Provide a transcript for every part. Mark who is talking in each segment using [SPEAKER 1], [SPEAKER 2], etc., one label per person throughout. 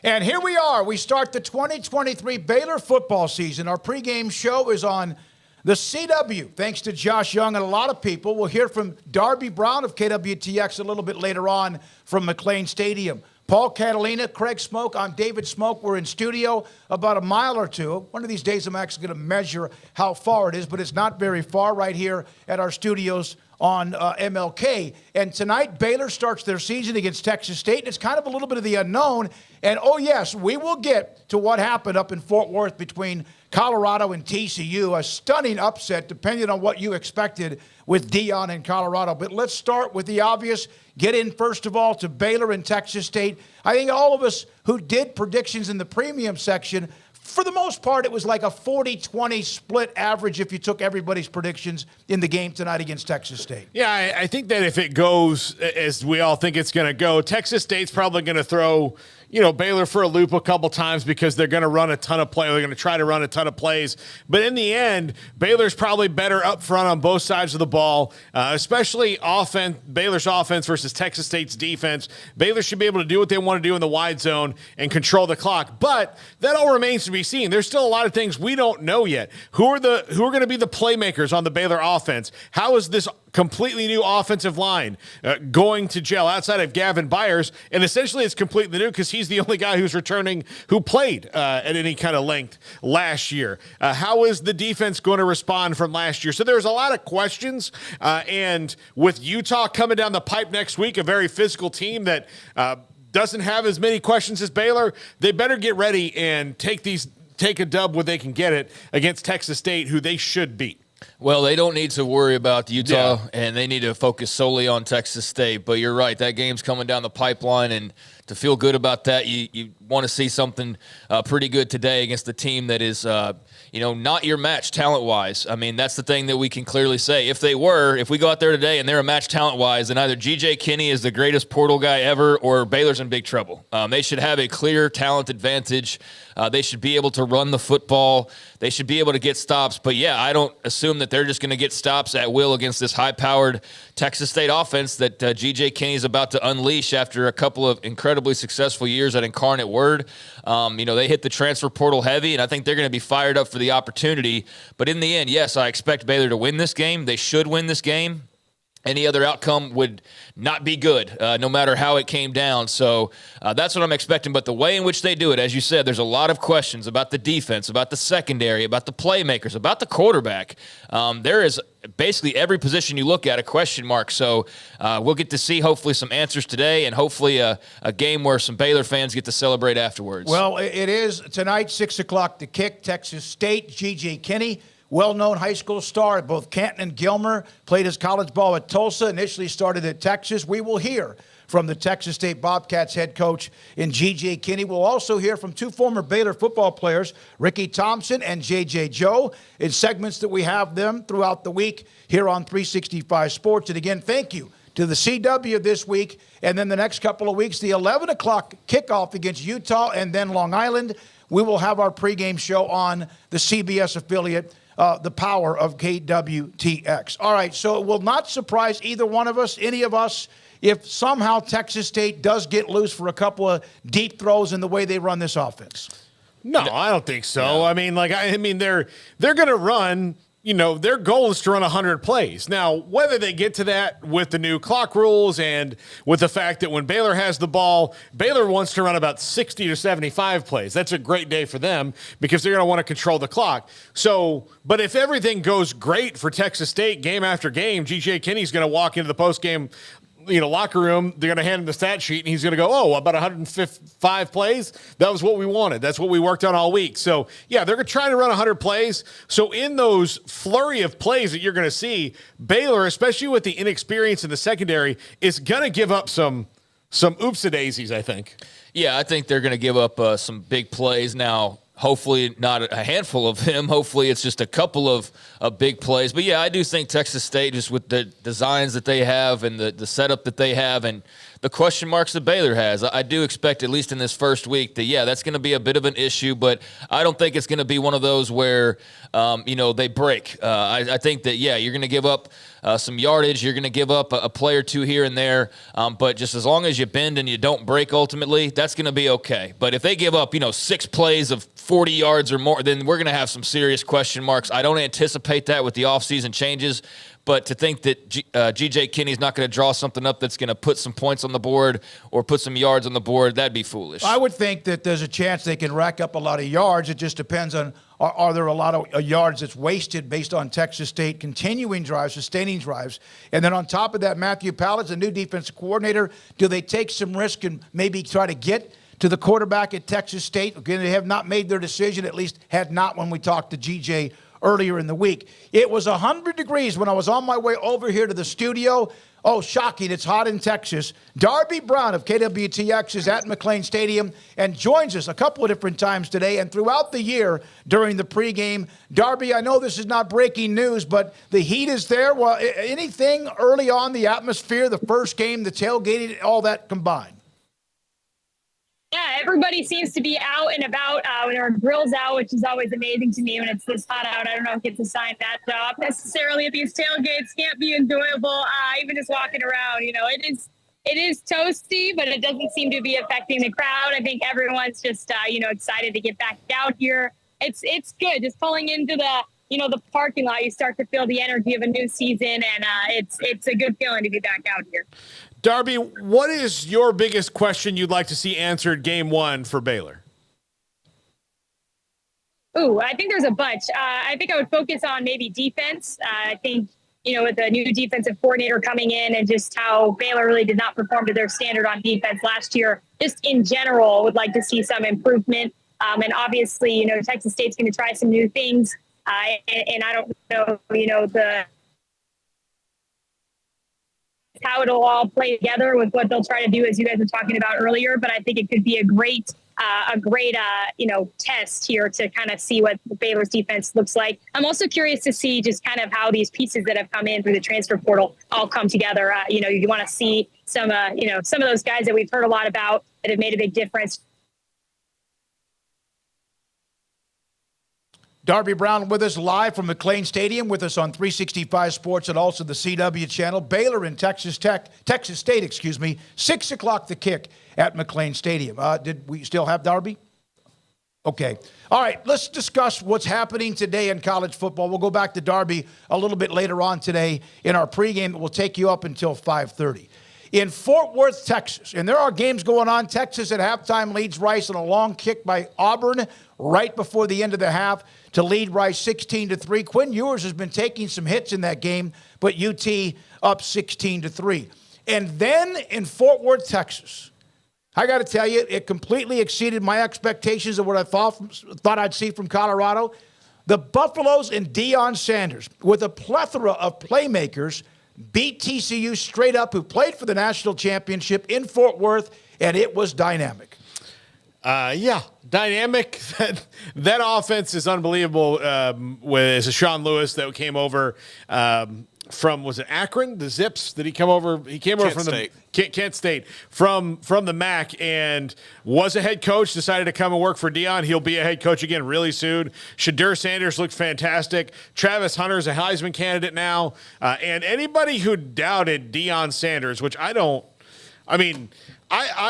[SPEAKER 1] And here we are. We start the 2023 Baylor football season. Our pregame show is on the CW, thanks to Josh Young and a lot of people. We'll hear from Darby Brown of KWTX a little bit later on from McLean Stadium. Paul Catalina, Craig Smoak, I'm David Smoak. We're in studio about a mile or two. One of these days I'm actually going to measure how far it is, but it's not very far right here at our studios on MLK. And tonight, Baylor starts their season against Texas State, and it's kind of a little bit of the unknown. And, oh, yes, we will get to what happened up in Fort Worth between Colorado and TCU, a stunning upset depending on what you expected with Dion in Colorado. But let's start with the obvious. Get in, first of all, to Baylor and Texas State. I think all of us who did predictions in the premium section, for the most part, it was like a 40-20 split average if you took everybody's predictions in the game tonight against Texas State.
[SPEAKER 2] Yeah, I think that if it goes as we all think it's going to go, Texas State's probably going to throw Baylor for a loop a couple times because they're going to run a ton of plays. They're going to try to run a ton of plays. But in the end, Baylor's probably better up front on both sides of the ball, especially Baylor's offense versus Texas State's defense. Baylor should be able to do what they want to do in the wide zone and control the clock. But that all remains to be seen. There's still a lot of things we don't know yet. Who are going to be the playmakers on the Baylor offense? How is this completely new offensive line going to gel outside of Gavin Byers? And essentially it's completely new because he's the only guy who's returning who played at any kind of length last year. How is the defense going to respond from last year? So there's a lot of questions. And with Utah coming down the pipe next week, a very physical team that doesn't have as many questions as Baylor, they better get ready and take a dub where they can get it against Texas State, who they should beat.
[SPEAKER 3] Well, they don't need to worry about Utah, and they need to focus solely on Texas State. But you're right, that game's coming down the pipeline, and to feel good about that, you want to see something pretty good today against a team that is, not your match talent-wise. I mean, that's the thing that we can clearly say. If we go out there today and they're a match talent-wise, then either G.J. Kinney is the greatest portal guy ever or Baylor's in big trouble. They should have a clear talent advantage. They should be able to run the football. They should be able to get stops. But, yeah, I don't assume that they're just going to get stops at will against this high-powered Texas State offense that G.J. Kinney is about to unleash after a couple of incredibly successful years at Incarnate Word. They hit the transfer portal heavy, and I think they're going to be fired up for the opportunity. But in the end, yes, I expect Baylor to win this game. They should win this game. Any other outcome would not be good, no matter how it came down. So that's what I'm expecting. But the way in which they do it, as you said, there's a lot of questions about the defense, about the secondary, about the playmakers, about the quarterback. There is basically every position you look at a question mark. So we'll get to see hopefully some answers today and hopefully a game where some Baylor fans get to celebrate afterwards.
[SPEAKER 1] Well, it is tonight, 6 o'clock to kick. Texas State, G.J. Kinney, well-known high school star at both Canton and Gilmer, played his college ball at Tulsa, initially started at Texas. We will hear from the Texas State Bobcats head coach in G.J. Kinney. We'll also hear from two former Baylor football players, Ricky Thompson and J.J. Joe, in segments that we have them throughout the week here on 365 Sports. And again, thank you to the CW this week, and then the next couple of weeks, the 11 o'clock kickoff against Utah and then Long Island. We will have our pregame show on the CBS affiliate, the power of KWTX. All right, so it will not surprise either one of us, any of us, if somehow Texas State does get loose for a couple of deep throws in the way they run this offense.
[SPEAKER 2] No, I don't think so. Yeah. I mean, they're going to run. Their goal is to run 100 plays. Now, whether they get to that with the new clock rules and with the fact that when Baylor has the ball, Baylor wants to run about 60 to 75 plays. That's a great day for them because they're going to want to control the clock. So, but if everything goes great for Texas State game after game, G.J. Kinney's going to walk into the postgame locker room, they're going to hand him the stat sheet, and he's going to go, about 105 plays? That was what we wanted. That's what we worked on all week. So, yeah, they're trying to run 100 plays. So in those flurry of plays that you're going to see, Baylor, especially with the inexperience in the secondary, is going to give up some oops-a-daisies, I think.
[SPEAKER 3] Yeah, I think they're going to give up some big plays. Now, hopefully not a handful of them. Hopefully it's just a couple of big plays. But, yeah, I do think Texas State, just with the designs that they have and the setup that they have and the question marks that Baylor has, I do expect, at least in this first week, that, yeah, that's going to be a bit of an issue. But I don't think it's going to be one of those where, they break. I think that, yeah, you're going to give up some yardage. You're going to give up a play or two here and there. But just as long as you bend and you don't break ultimately, that's going to be okay. But if they give up, 6 plays of 40 yards or more, then we're going to have some serious question marks. I don't anticipate that with the offseason changes. But to think that G.J. Kinney's not going to draw something up that's going to put some points on the board or put some yards on the board, that'd be foolish.
[SPEAKER 1] I would think that there's a chance they can rack up a lot of yards. It just depends on are there a lot of yards that's wasted based on Texas State continuing drives, sustaining drives. And then on top of that, Matthew Pallett's a new defensive coordinator. Do they take some risk and maybe try to get to the quarterback at Texas State? Again, they have not made their decision, at least had not when we talked to G.J. earlier in the week. It was 100 degrees when I was on my way over here to the studio. Oh, shocking. It's hot in Texas. Darby Brown of KWTX is at McLean Stadium and joins us a couple of different times today and throughout the year during the pregame. Darby, I know this is not breaking news, but the heat is there. Well, anything early on, the atmosphere, the first game, the tailgating, all that combined?
[SPEAKER 4] Yeah, everybody seems to be out and about when there are grills out, which is always amazing to me when it's this hot out. I don't know if it's assigned that job necessarily at these tailgates. Can't be enjoyable, even just walking around. It is toasty, but it doesn't seem to be affecting the crowd. I think everyone's just excited to get back out here. It's good. Just pulling into the parking lot, you start to feel the energy of a new season, and it's a good feeling to be back out here.
[SPEAKER 2] Darby, what is your biggest question you'd like to see answered game one for Baylor?
[SPEAKER 4] Ooh, I think there's a bunch. I think I would focus on maybe defense. I think, with the new defensive coordinator coming in and just how Baylor really did not perform to their standard on defense last year, just in general, would like to see some improvement. And obviously, Texas State's going to try some new things. And I don't know, how it'll all play together with what they'll try to do, as you guys were talking about earlier. But I think it could be a great test here to kind of see what Baylor's defense looks like. I'm also curious to see just kind of how these pieces that have come in through the transfer portal all come together. You want to see some of those guys that we've heard a lot about that have made a big difference.
[SPEAKER 1] Darby Brown with us live from McLean Stadium, with us on 365 Sports and also the CW channel. Baylor and Texas State, 6 o'clock the kick at McLean Stadium. Did we still have Darby? Okay. All right, let's discuss what's happening today in college football. We'll go back to Darby a little bit later on today in our pregame. It will take you up until 5:30. In Fort Worth, Texas, and there are games going on. Texas at halftime leads Rice on a long kick by Auburn right before the end of the half to lead Rice 16-3. Quinn Ewers has been taking some hits in that game, but UT up 16-3. And then in Fort Worth, Texas, I got to tell you, it completely exceeded my expectations of what I thought I'd see from Colorado. The Buffaloes and Deion Sanders, with a plethora of playmakers, beat TCU straight up, who played for the national championship in Fort Worth, and it was dynamic.
[SPEAKER 2] Dynamic. That offense is unbelievable. With Sean Lewis that came over from, was it Akron? The Zips? Did he come over? He came over from Kent State, from the MAC, and was a head coach, decided to come and work for Deion. He'll be a head coach again really soon. Shadur Sanders looked fantastic. Travis Hunter's a Heisman candidate now. And anybody who doubted Deion Sanders, which I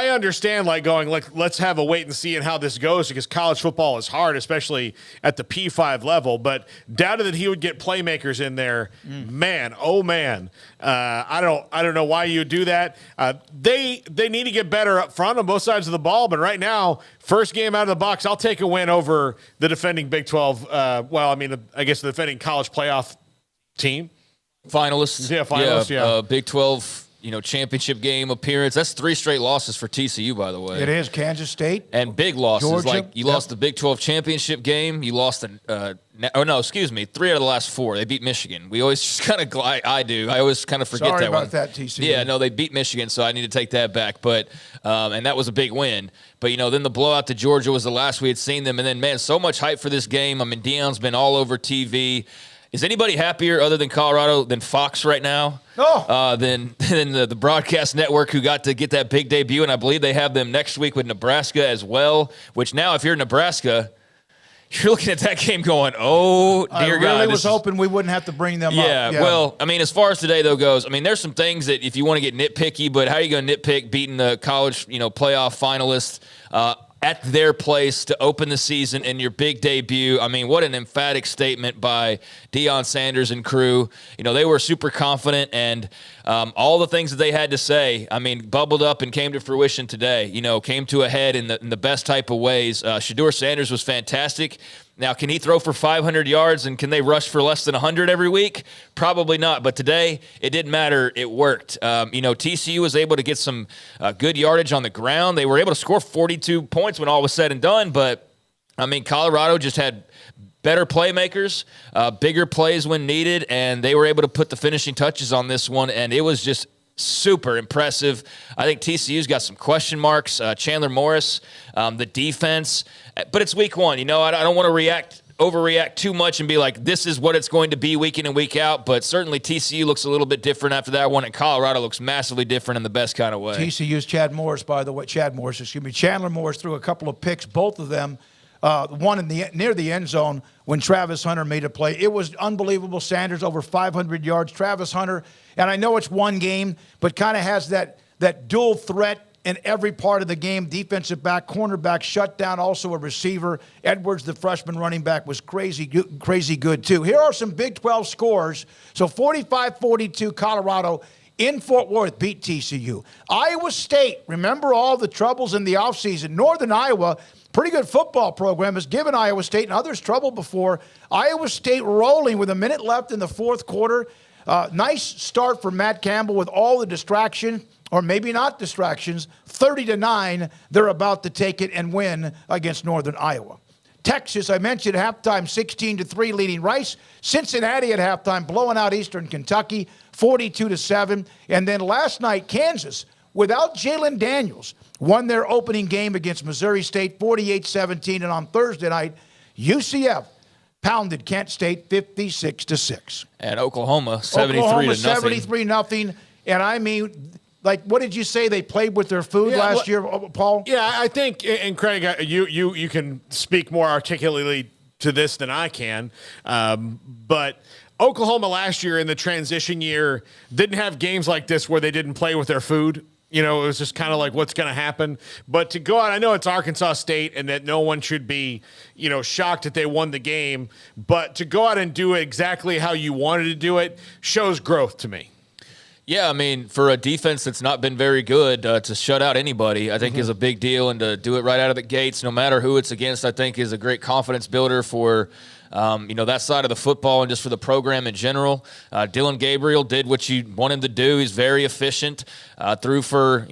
[SPEAKER 2] understand, going, let's have a wait and see and how this goes, because college football is hard, especially at the P5 level, but doubted that he would get playmakers in there. Man, oh man. I don't know why you do that. They need to get better up front on both sides of the ball, but right now, first game out of the box, I'll take a win over the defending Big 12, I guess the defending college playoff team.
[SPEAKER 3] Finalists.
[SPEAKER 2] Yeah, finalists, yeah.
[SPEAKER 3] Big 12 championship game appearance. That's 3 straight losses for TCU, by the way.
[SPEAKER 1] It is. Kansas State.
[SPEAKER 3] And big losses.
[SPEAKER 1] Georgia.
[SPEAKER 3] You lost the Big 12 championship game. You lost 3 out of the last 4. They beat Michigan. We always just kind of, I always kind of forget
[SPEAKER 1] Sorry
[SPEAKER 3] that one.
[SPEAKER 1] about that, TCU.
[SPEAKER 3] Yeah, no, they beat Michigan, so I need to take that back. But, and that was a big win. But, then the blowout to Georgia was the last we had seen them. And then, man, so much hype for this game. Deion's been all over TV. Is anybody happier other than Colorado than Fox right now?
[SPEAKER 1] No.
[SPEAKER 3] Than the broadcast network, who got to get that big debut, and I believe they have them next week with Nebraska as well, which now if you're Nebraska, you're looking at that game going, oh, dear God.
[SPEAKER 1] I really was hoping we wouldn't have to bring them up.
[SPEAKER 3] Yeah, well, I mean, as far as today, though, goes, I mean, there's some things that if you want to get nitpicky, but how are you going to nitpick beating the college, playoff finalists at their place to open the season in your big debut? I mean, what an emphatic statement by Deion Sanders and crew. They were super confident, and all the things that they had to say, I mean, bubbled up and came to fruition today. Came to a head in the best type of ways. Shedeur Sanders was fantastic. Now, can he throw for 500 yards, and can they rush for less than 100 every week? Probably not. But today, it didn't matter. It worked. TCU was able to get some good yardage on the ground. They were able to score 42 points when all was said and done. But, I mean, Colorado just had better playmakers, bigger plays when needed, and they were able to put the finishing touches on this one, and it was just super impressive. I think TCU's got some question marks. Chandler Morris, the defense, but it's week one. I don't want to overreact too much and be like, this is what it's going to be week in and week out. But certainly TCU looks a little bit different after that one, and Colorado looks massively different in the best kind of way.
[SPEAKER 1] TCU's Chandler Morris threw a couple of picks, both of them. One near the end zone when Travis Hunter made a play. It was unbelievable. Sanders over 500 yards. Travis Hunter, and I know it's one game, but kind of has that dual threat in every part of the game. Defensive back, cornerback, shutdown, also a receiver. Edwards, the freshman running back, was crazy good too. Here are some Big 12 scores. So 45-42 Colorado in Fort Worth beat TCU. Iowa State, remember all the troubles in the offseason. Northern Iowa, pretty good football program, has given Iowa State and others trouble before. Iowa State rolling with a minute left in the fourth quarter. Nice start for Matt Campbell with all the distraction, or maybe not distractions. 30-9, they're about to take it and win against Northern Iowa. Texas, I mentioned, halftime 16-3 leading Rice. Cincinnati at halftime blowing out Eastern Kentucky 42-7. And then last night, Kansas, without Jalen Daniels, won their opening game against Missouri State 48-17. And on Thursday night, UCF pounded Kent State 56-6.
[SPEAKER 3] And Oklahoma 73-0.
[SPEAKER 1] And I mean, like, what did you say? They played with their food last year, Paul?
[SPEAKER 2] Yeah, I think, and Craig, you can speak more articulately to this than I can, but Oklahoma last year in the transition year didn't have games like this where they didn't play with their food. It was just kind of like what's going to happen. But to go out, I know it's Arkansas State and that no one should be, shocked that they won the game. But to go out and do it exactly how you wanted to do it shows growth to me.
[SPEAKER 3] Yeah, I mean, for a defense that's not been very good, to shut out anybody, I think is a big deal. And to do it right out of the gates, no matter who it's against, I think is a great confidence builder for that side of the football and just for the program in general. Dylan Gabriel did what you want him to do. He's very efficient, threw for,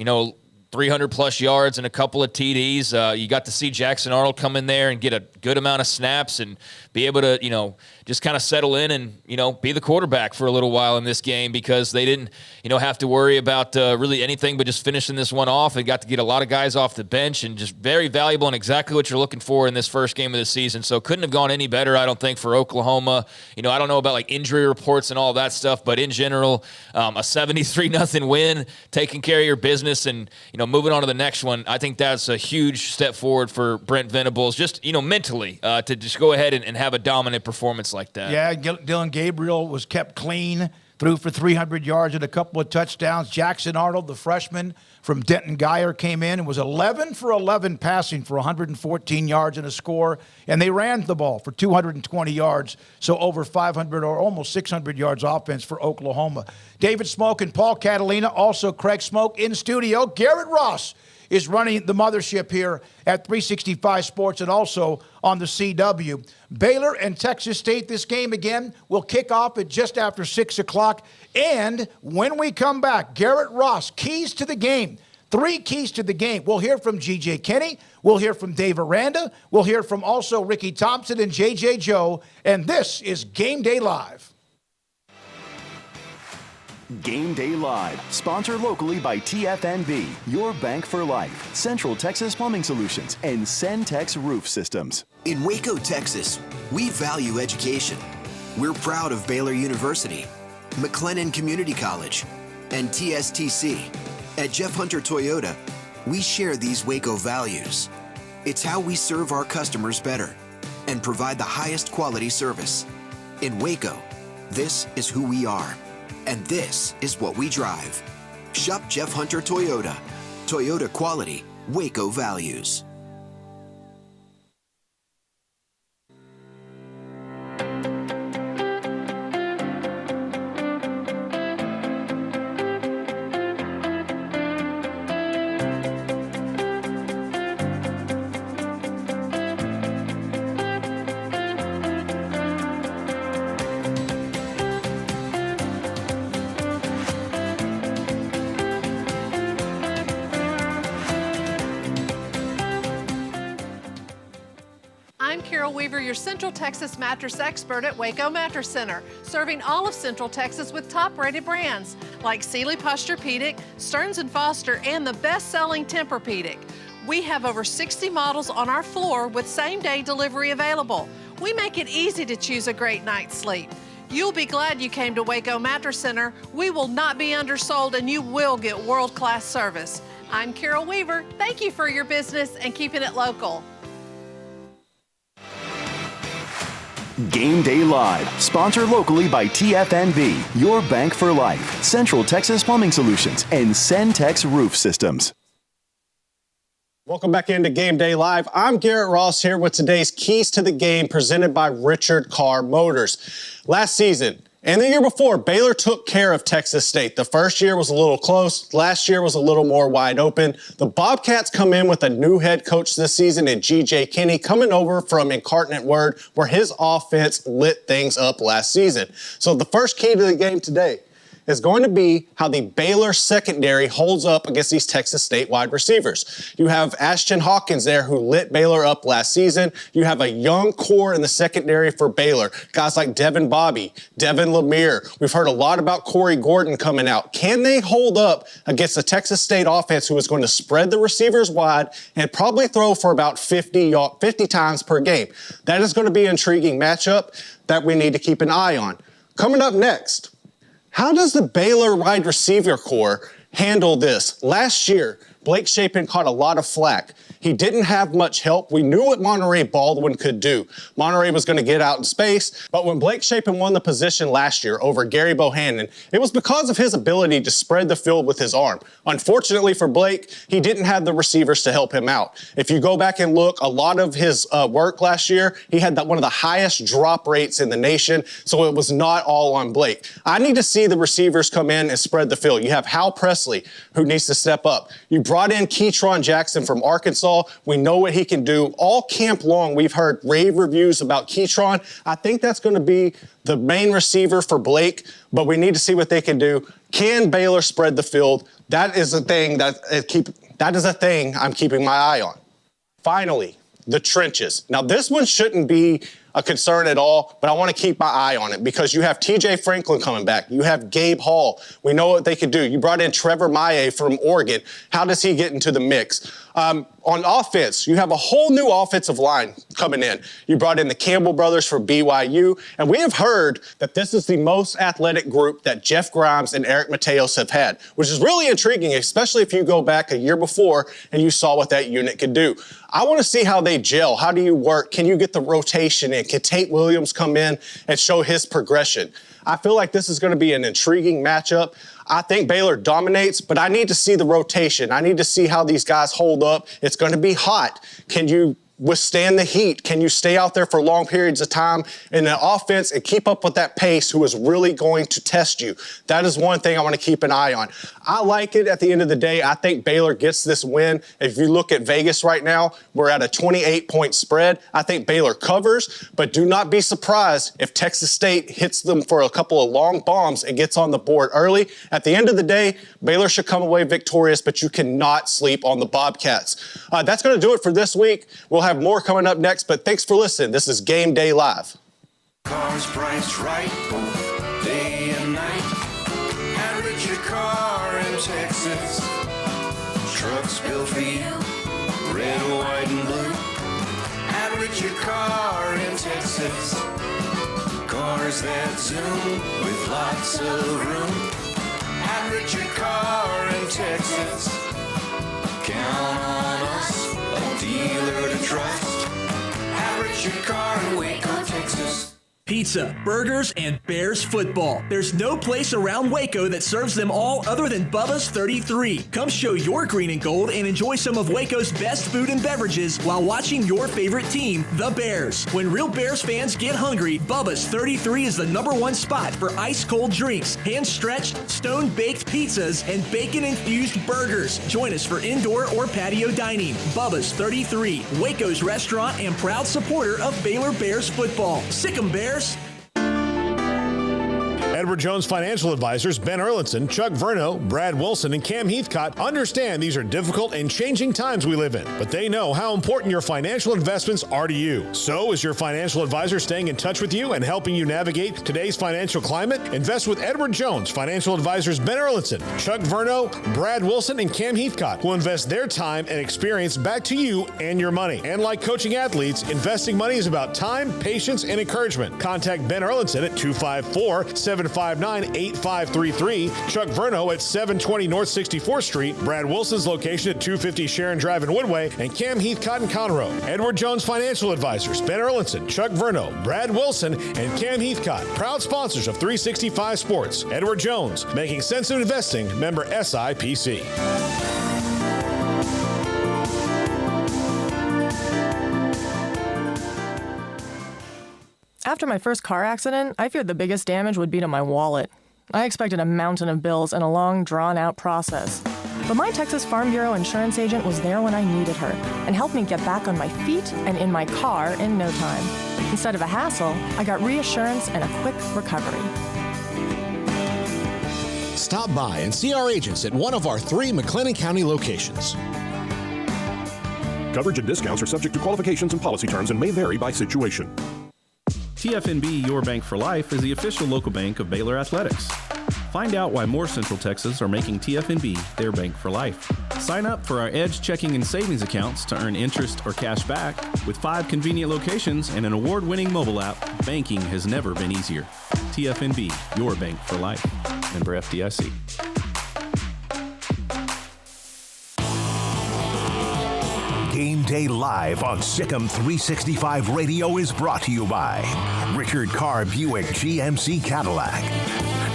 [SPEAKER 3] 300-plus yards and a couple of TDs. You got to see Jackson Arnold come in there and get a good amount of snaps and be able to, just kind of settle in and, be the quarterback for a little while in this game because they didn't, have to worry about really anything but just finishing this one off and got to get a lot of guys off the bench and just very valuable and exactly what you're looking for in this first game of the season. So couldn't have gone any better, I don't think, for Oklahoma. I don't know about like injury reports and all that stuff, but in general, a 73-0 win, taking care of your business and, moving on to the next one. I think that's a huge step forward for Brent Venables, just, mentally, to just go ahead and have a dominant performance like that.
[SPEAKER 1] Yeah, Dylan Gabriel was kept clean, threw for 300 yards and a couple of touchdowns. Jackson Arnold, the freshman from Denton Geyer, came in and was 11 for 11 passing for 114 yards and a score. And they ran the ball for 220 yards, so over 500 or almost 600 yards offense for Oklahoma. David Smoak and Paul Catalina, also Craig Smoak in studio. Garrett Ross is running the mothership here at 365 Sports and also on the CW. Baylor and Texas State, this game again will kick off at just after 6 o'clock. And when we come back, Garrett Ross, keys to the game. 3 keys to the game. We'll hear from G.J. Kinney. We'll hear from Dave Aranda. We'll hear from also Ricky Thompson and J.J. Joe. And this is Game Day Live.
[SPEAKER 5] Game Day Live, sponsored locally by TFNB, your bank for life, Central Texas Plumbing Solutions, and Centex Roof Systems.
[SPEAKER 6] In Waco, Texas, we value education. We're proud of Baylor University, McLennan Community College, and TSTC. At Jeff Hunter Toyota, we share these Waco values. It's how we serve our customers better and provide the highest quality service. In Waco, this is who we are, and this is what we drive. Shop Jeff Hunter Toyota. Toyota quality, Waco values.
[SPEAKER 7] I'm Carol Weaver, your Central Texas mattress expert at Waco Mattress Center, serving all of Central Texas with top-rated brands like Sealy Posturepedic, Stearns & Foster, and the best-selling Tempur-Pedic. We have over 60 models on our floor with same-day delivery available. We make it easy to choose a great night's sleep. You'll be glad you came to Waco Mattress Center. We will not be undersold, and you will get world-class service. I'm Carol Weaver. Thank you for your business and keeping it local.
[SPEAKER 5] Game Day Live, sponsored locally by TFNB, your bank for life, Central Texas Plumbing Solutions, and Centex Roof Systems.
[SPEAKER 8] Welcome back into Game Day Live. I'm Garrett Ross here with today's Keys to the Game presented by Richard Carr Motors. Last season and the year before, Baylor took care of Texas State. The first year was a little close. Last year was a little more wide open. The Bobcats come in with a new head coach this season in G.J. Kinney, coming over from Incarnate Word, where his offense lit things up last season. So the first key to the game today is going to be how the Baylor secondary holds up against these Texas State wide receivers. You have Ashton Hawkins there who lit Baylor up last season. You have a young core in the secondary for Baylor. Guys like Devin Bobby, Devin Lemire. We've heard a lot about Corey Gordon coming out. Can they hold up against the Texas State offense who is going to spread the receivers wide and probably throw for about 50 times per game? That is going to be an intriguing matchup that we need to keep an eye on. Coming up next, how does the Baylor wide receiver core handle this? Last year, Blake Shapen caught a lot of flack. He didn't have much help. We knew what Monterey Baldwin could do. Monterey was going to get out in space, but when Blake Shapen won the position last year over Gary Bohannon, it was because of his ability to spread the field with his arm. Unfortunately for Blake, he didn't have the receivers to help him out. If you go back and look, a lot of his work last year, he had one of the highest drop rates in the nation, so it was not all on Blake. I need to see the receivers come in and spread the field. You have Hal Presley, who needs to step up. You brought in Keytron Jackson from Arkansas. We know what he can do. All camp long, we've heard rave reviews about Keytron. I think that's going to be the main receiver for Blake, but we need to see what they can do. Can Baylor spread the field? That is a thing I'm keeping my eye on. Finally, the trenches. Now, this one shouldn't be a concern at all, but I want to keep my eye on it because you have TJ Franklin coming back. You have Gabe Hall. We know what they could do. You brought in Trevor Maye from Oregon. How does he get into the mix? On offense, you have a whole new offensive line coming in. You brought in the Campbell brothers for BYU, and we have heard that this is the most athletic group that Jeff Grimes and Eric Mateos have had, which is really intriguing, especially if you go back a year before and you saw what that unit could do. I want to see how they gel. How do you work? Can you get the rotation in? Can Tate Williams come in and show his progression? I feel like this is going to be an intriguing matchup. I think Baylor dominates, but I need to see the rotation. I need to see how these guys hold up. It's going to be hot. Can you withstand the heat? Can you stay out there for long periods of time in the offense and keep up with that pace who is really going to test you? That is one thing I want to keep an eye on. I like it at the end of the day. I think Baylor gets this win. If you look at Vegas right now, we're at a 28-point spread. I think Baylor covers, but do not be surprised if Texas State hits them for a couple of long bombs and gets on the board early. At the end of the day, Baylor should come away victorious, but you cannot sleep on the Bobcats. That's going to do it for this week. We'll have more coming up next, but thanks for listening. This is Game Day Live.
[SPEAKER 9] Cars priced right both day and night at Richard Carr in Texas. Trucks built for you, red, white, and blue at Richard Carr in Texas. Cars that zoom with lots of room at Richard Carr in Texas. Count on us, a dealer to trust at Richard Carr
[SPEAKER 10] pizza, burgers, and Bears football. There's no place around Waco that serves them all other than Bubba's 33. Come show your green and gold and enjoy some of Waco's best food and beverages while watching your favorite team, the Bears. When real Bears fans get hungry, Bubba's 33 is the #1 spot for ice-cold drinks, hand-stretched, stone-baked pizzas, and bacon-infused burgers. Join us for indoor or patio dining. Bubba's 33, Waco's restaurant and proud supporter of Baylor Bears football. Sick 'em, Bears!
[SPEAKER 2] Edward Jones Financial Advisors Ben Erlinson, Chuck Verno, Brad Wilson, and Cam Heathcott understand these are difficult and changing times we live in, but they know how important your financial investments are to you. So is your financial advisor staying in touch with you and helping you navigate today's financial climate? Invest with Edward Jones Financial Advisors Ben Erlinson, Chuck Verno, Brad Wilson, and Cam Heathcott, who invest their time and experience back to you and your money. And like coaching athletes, investing money is about time, patience, and encouragement. Contact Ben Erlinson at 254-759-8533, Chuck Verno at 720 North 64th Street, Brad Wilson's location at 250 Sharon Drive in Woodway, and Cam Heathcott in Conroe. Edward Jones Financial Advisors, Ben Erlinson, Chuck Verno, Brad Wilson, and Cam Heathcott, proud sponsors of 365 Sports. Edward Jones, making sense of investing, member SIPC.
[SPEAKER 11] After my first car accident, I feared the biggest damage would be to my wallet. I expected a mountain of bills and a long, drawn-out process. But my Texas Farm Bureau insurance agent was there when I needed her and helped me get back on my feet and in my car in no time. Instead of a hassle, I got reassurance and a quick recovery.
[SPEAKER 12] Stop by and see our agents at one of our 3 McLennan County locations.
[SPEAKER 13] Coverage and discounts are subject to qualifications and policy terms and may vary by situation.
[SPEAKER 14] TFNB Your Bank for Life is the official local bank of Baylor Athletics. Find out why more Central Texas are making TFNB their bank for life. Sign up for our Edge checking and savings accounts to earn interest or cash back. With 5 convenient locations and an award-winning mobile app, banking has never been easier. TFNB Your Bank for Life. Member FDIC.
[SPEAKER 15] Game Day Live on Sikkim 365 Radio is brought to you by Richard Carr Buick GMC Cadillac,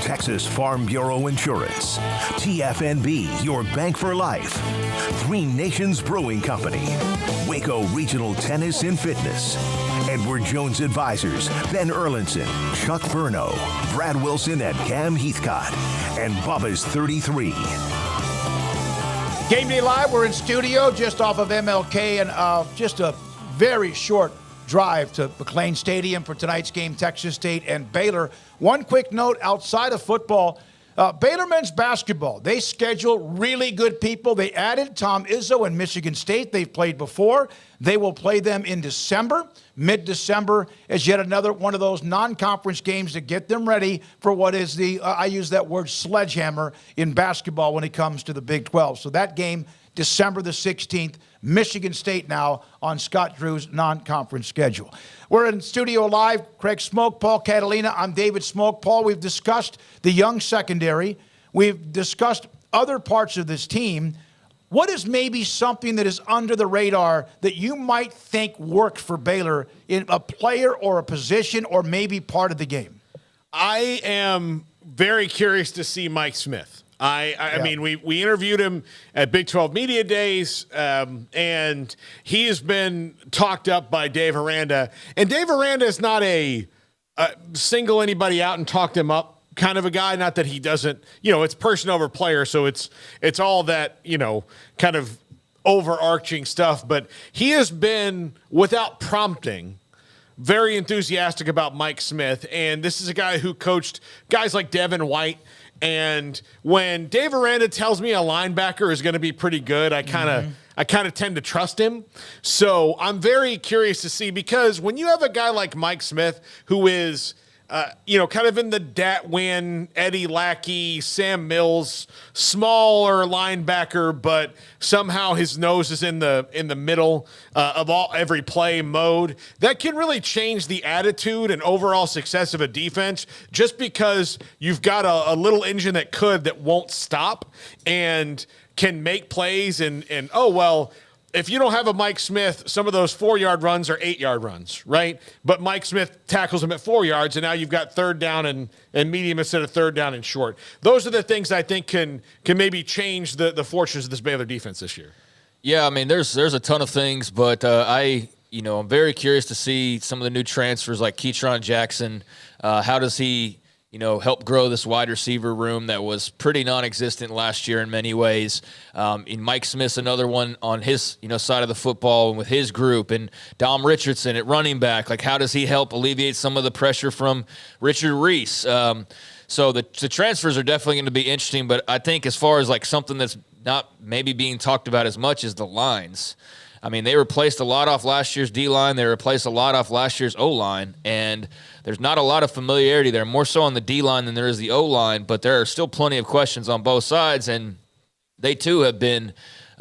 [SPEAKER 15] Texas Farm Bureau Insurance, TFNB, Your Bank for Life, 3 Nations Brewing Company, Waco Regional Tennis and Fitness, Edward Jones Advisors, Ben Erlinson, Chuck Verno, Brad Wilson, and Cam Heathcott, and Bubba's 33.
[SPEAKER 1] Game Day Live, we're in studio just off of MLK and just a very short drive to McLean Stadium for tonight's game, Texas State and Baylor. One quick note outside of football, Baylor men's basketball, they schedule really good people. They added Tom Izzo and Michigan State. They've played before. They will play them in December. Mid-December is yet another one of those non-conference games to get them ready for what is the, I use that word, sledgehammer in basketball when it comes to the Big 12. So that game, December the 16th, Michigan State now on Scott Drew's non-conference schedule. We're in studio live. Craig Smoak, Paul Catalina. I'm David Smoak. Paul, we've discussed the young secondary. We've discussed other parts of this team. What is maybe something that is under the radar that you might think worked for Baylor in a player or a position or maybe part of the game?
[SPEAKER 2] I am very curious to see Mike Smith. I mean, we interviewed him at Big 12 Media Days, and he has been talked up by Dave Aranda. And Dave Aranda is not a single anybody out and talked him up kind of a guy. Not that he doesn't, it's person over player, so it's all that, kind of overarching stuff. But he has been, without prompting, very enthusiastic about Mike Smith. And this is a guy who coached guys like Devin White. And when Dave Aranda tells me a linebacker is going to be pretty good, I kind of tend to trust him. So I'm very curious to see, because when you have a guy like Mike Smith who is kind of in the Datwin, Eddie Lackey, Sam Mills, smaller linebacker, but somehow his nose is in the middle of every play mode. That can really change the attitude and overall success of a defense, just because you've got a little engine that won't stop and can make plays and if you don't have a Mike Smith, some of those 4-yard runs are 8-yard runs, right? But Mike Smith tackles them at 4 yards, and now you've got third down and medium instead of third down and short. Those are the things I think can maybe change the fortunes of this Baylor defense this year.
[SPEAKER 3] Yeah, I mean, there's a ton of things, but I'm very curious to see some of the new transfers like Keytron Jackson. How does he help grow this wide receiver room that was pretty non-existent last year in many ways. And Mike Smith's another one on his side of the football and with his group. And Dom Richardson at running back, like how does he help alleviate some of the pressure from Richard Reese? So the transfers are definitely going to be interesting, but I think as far as like something that's not maybe being talked about as much as the lines. I mean, they replaced a lot off last year's D-line. They replaced a lot off last year's O-line, and there's not a lot of familiarity there, more so on the D-line than there is the O-line, but there are still plenty of questions on both sides, and they too have been,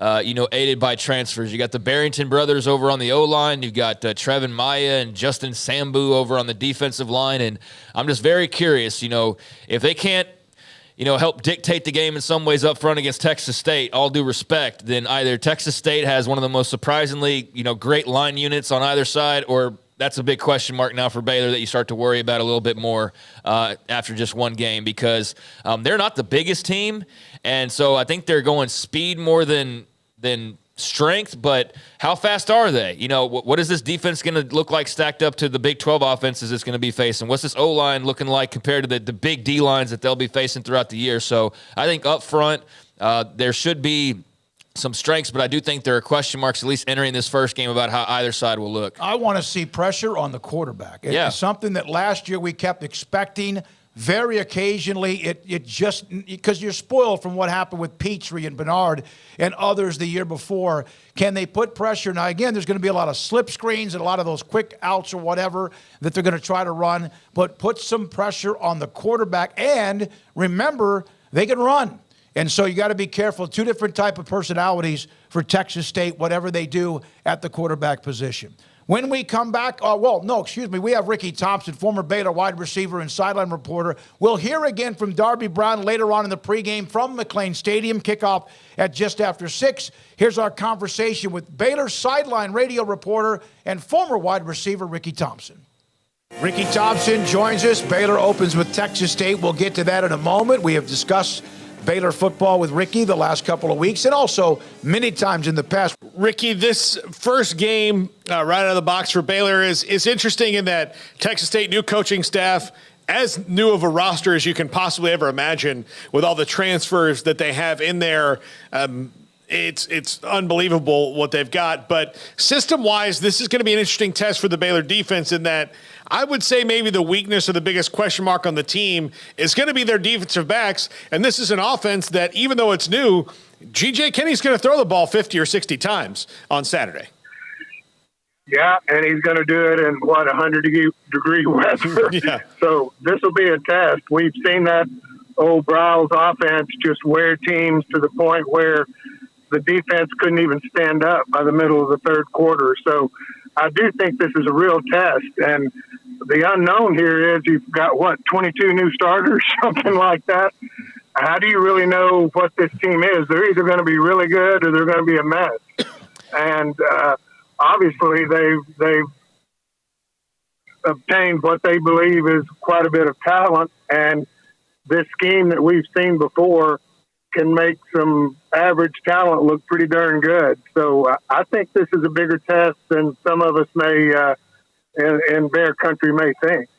[SPEAKER 3] aided by transfers. You got the Barrington brothers over on the O-line. You've got Trevin Maya and Justin Sambu over on the defensive line, and I'm just very curious, if they can't, help dictate the game in some ways up front against Texas State, all due respect, then either Texas State has one of the most surprisingly, great line units on either side, or that's a big question mark now for Baylor that you start to worry about a little bit more after just one game because they're not the biggest team, and so I think they're going speed more than strength, but how fast are they? What is this defense going to look like stacked up to the Big 12 offenses it's going to be facing? What's this O-line looking like compared to the big D-lines that they'll be facing throughout the year? So I think up front there should be some strengths, but I do think there are question marks, at least entering this first game, about how either side will look.
[SPEAKER 1] I want to see pressure on the quarterback. It's something that last year we kept expecting. Very occasionally, it just because you're spoiled from what happened with Petrie and Bernard and others the year before. Can they put pressure? Now, again, there's going to be a lot of slip screens and a lot of those quick outs or whatever that they're going to try to run, but put some pressure on the quarterback. And remember, they can run. And so you got to be careful. Two different type of personalities for Texas State, whatever they do at the quarterback position. When we come back, we have Ricky Thompson, former Baylor wide receiver and sideline reporter. We'll hear again from Darby Brown later on in the pregame from McLean Stadium, kickoff at just after 6. Here's our conversation with Baylor sideline radio reporter and former wide receiver Ricky Thompson. Ricky Thompson joins us. Baylor opens with Texas State. We'll get to that in a moment. We have discussed Baylor football with Ricky the last couple of weeks and also many times in the past.
[SPEAKER 2] Ricky, this first game right out of the box for Baylor is interesting in that Texas State new coaching staff, as new of a roster as you can possibly ever imagine with all the transfers that they have in there. It's unbelievable what they've got. But system-wise, this is going to be an interesting test for the Baylor defense in that I would say maybe the weakness or the biggest question mark on the team is going to be their defensive backs. And this is an offense that, even though it's new, G.J. Kinney's going to throw the ball 50 or 60 times on Saturday.
[SPEAKER 16] Yeah, and he's going to do it in, 100-degree weather.
[SPEAKER 2] Yeah.
[SPEAKER 16] So this will be a test. We've seen that old Bryles offense just wear teams to the point where the defense couldn't even stand up by the middle of the third quarter. So I do think this is a real test. And the unknown here is you've got, 22 new starters, something like that. How do you really know what this team is? They're either going to be really good or they're going to be a mess. And obviously they've obtained what they believe is quite a bit of talent. And this scheme that we've seen before can make some average talent look pretty darn good. So I think this is a bigger test than some of us may in Bear Country may think.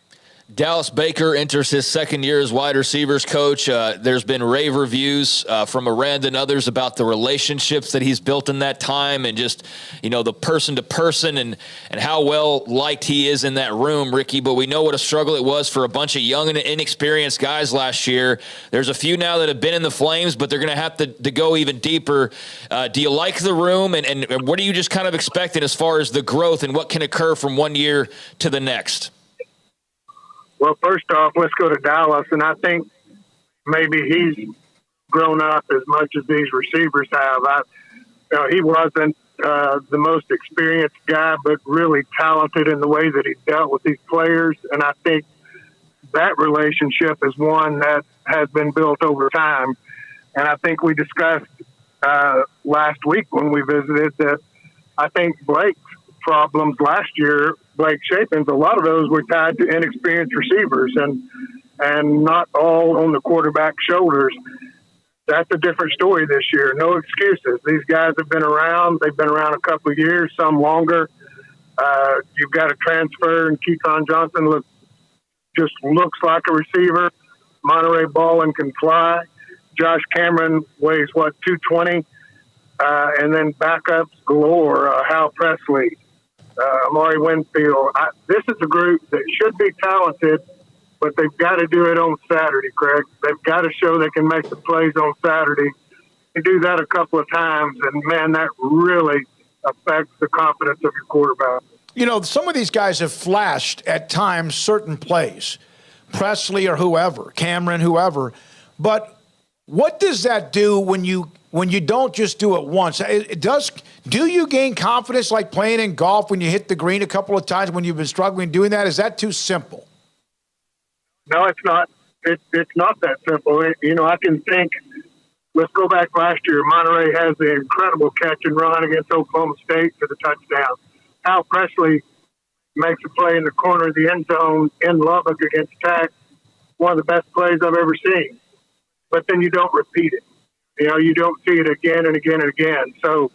[SPEAKER 3] Dallas Baker enters his second year as wide receivers coach. There's been rave reviews from Arand and others about the relationships that he's built in that time and just, the person to person and how well liked he is in that room, Ricky. But we know what a struggle it was for a bunch of young and inexperienced guys last year. There's a few now that have been in the flames, but they're going to have to go even deeper. Do you like the room and what are you just kind of expecting as far as the growth and what can occur from one year to the next?
[SPEAKER 16] Well, first off, let's go to Dallas, and I think maybe he's grown up as much as these receivers have. He wasn't the most experienced guy, but really talented in the way that he dealt with these players, and I think that relationship is one that has been built over time. And I think we discussed last week when we visited that I think Blake's problems last year, Blake Shapen's, a lot of those were tied to inexperienced receivers and not all on the quarterback's shoulders. That's a different story this year. No excuses. These guys have been around. They've been around a couple of years, some longer. You've got a transfer, and Keaton Johnson looks like a receiver. Monterey Ballin can fly. Josh Cameron weighs, 220? And then backups galore. Hal Presley, Amari Winfield. This is a group that should be talented, but they've got to do it on Saturday, Craig. They've got to show they can make the plays on Saturday. You do that a couple of times, and, man, that really affects the confidence of your quarterback.
[SPEAKER 1] You know, some of these guys have flashed at times certain plays, Presley or whoever, Cameron, whoever. But what does that do when you don't just do it once? Do you gain confidence like playing in golf when you hit the green a couple of times when you've been struggling doing that? Is that too simple?
[SPEAKER 16] No, it's not. It's not that simple. I can think, let's go back last year. Monterey has the incredible catch and run against Oklahoma State for the touchdown. Hal Presley makes a play in the corner of the end zone in Lubbock against Tech. One of the best plays I've ever seen. But then you don't repeat it. You don't see it again and again and again. So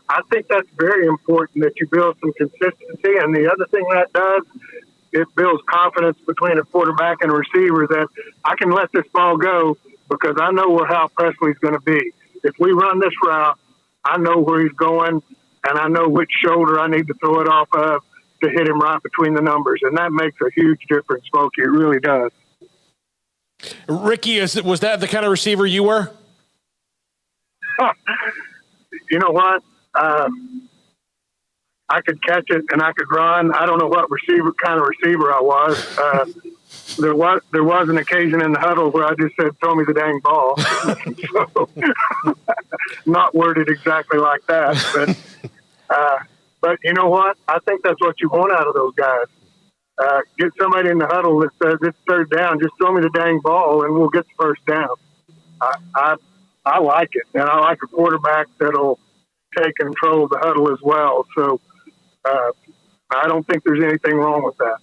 [SPEAKER 16] I think that's very important that you build some consistency. And the other thing that does, it builds confidence between a quarterback and a receiver that I can let this ball go because I know where Hal Presley's going to be. If we run this route, I know where he's going, and I know which shoulder I need to throw it off of to hit him right between the numbers. And that makes a huge difference, Smokey. It really does.
[SPEAKER 2] Ricky, was that the kind of receiver you were?
[SPEAKER 16] You know what? I could catch it and I could run. I don't know what kind of receiver I was. There was an occasion in the huddle where I just said, "Throw me the dang ball." So, not worded exactly like that, but you know what? I think that's what you want out of those guys. Get somebody in the huddle that says it's third down. Just throw me the dang ball and we'll get the first down. I like it, and I like a quarterback that'll take control of the huddle as well. So I don't think there's anything wrong with that.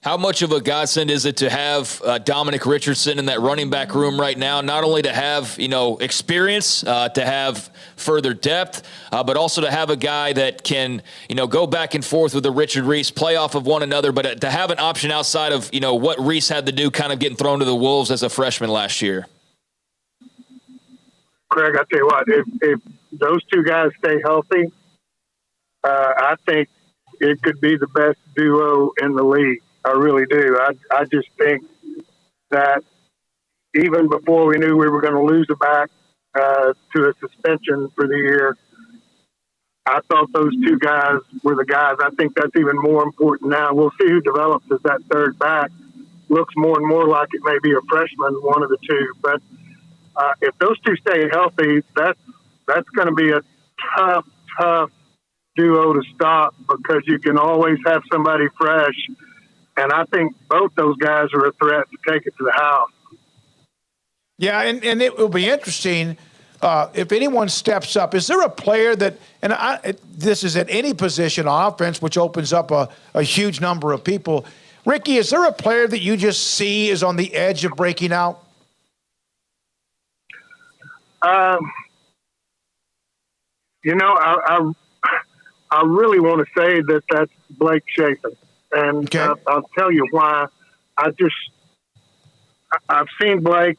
[SPEAKER 3] How much of a godsend is it to have Dominic Richardson in that running back room right now? Not only to have experience, to have further depth, but also to have a guy that can go back and forth with the Richard Reese, play off of one another, but to have an option outside of what Reese had to do, kind of getting thrown to the wolves as a freshman last year.
[SPEAKER 16] Craig, I tell you what, if those two guys stay healthy, I think it could be the best duo in the league. I really do. I just think that even before we knew we were going to lose a back to a suspension for the year, I thought those two guys were the guys. I think that's even more important now. We'll see who develops as that third back. Looks more and more like it may be a freshman, one of the two. But if those two stay healthy, that's going to be a tough duo to stop because you can always have somebody fresh. And I think both those guys are a threat to take it to the house.
[SPEAKER 1] Yeah, and it will be interesting if anyone steps up. Is there a player that, and this is at any position on offense, which opens up a huge number of people. Ricky, is there a player that you just see is on the edge of breaking out?
[SPEAKER 16] I really want to say that's Blake Shapen. And okay. I'll tell you why. I've seen Blake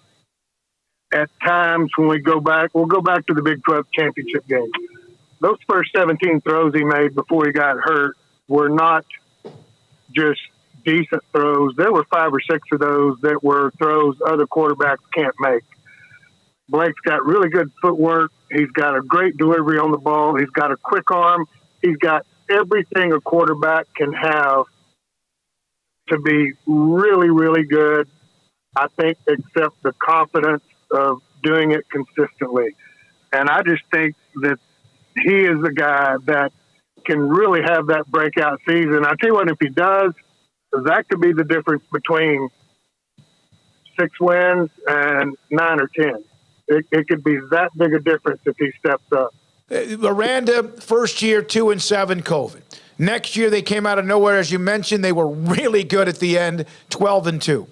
[SPEAKER 16] at times when we'll go back to the Big 12 championship game. Those first 17 throws he made before he got hurt were not just decent throws. There were 5 or 6 of those that were throws other quarterbacks can't make. Blake's got really good footwork. He's got a great delivery on the ball. He's got a quick arm. He's got everything a quarterback can have to be really, really good, I think, except the confidence of doing it consistently. And I just think that he is the guy that can really have that breakout season. I tell you what, if he does, that could be the difference between 6 wins and 9 or 10. It could be that big a difference if he steps up.
[SPEAKER 1] Aranda, first year, 2-7 COVID. Next year, they came out of nowhere. As you mentioned, they were really good at the end, 12-2.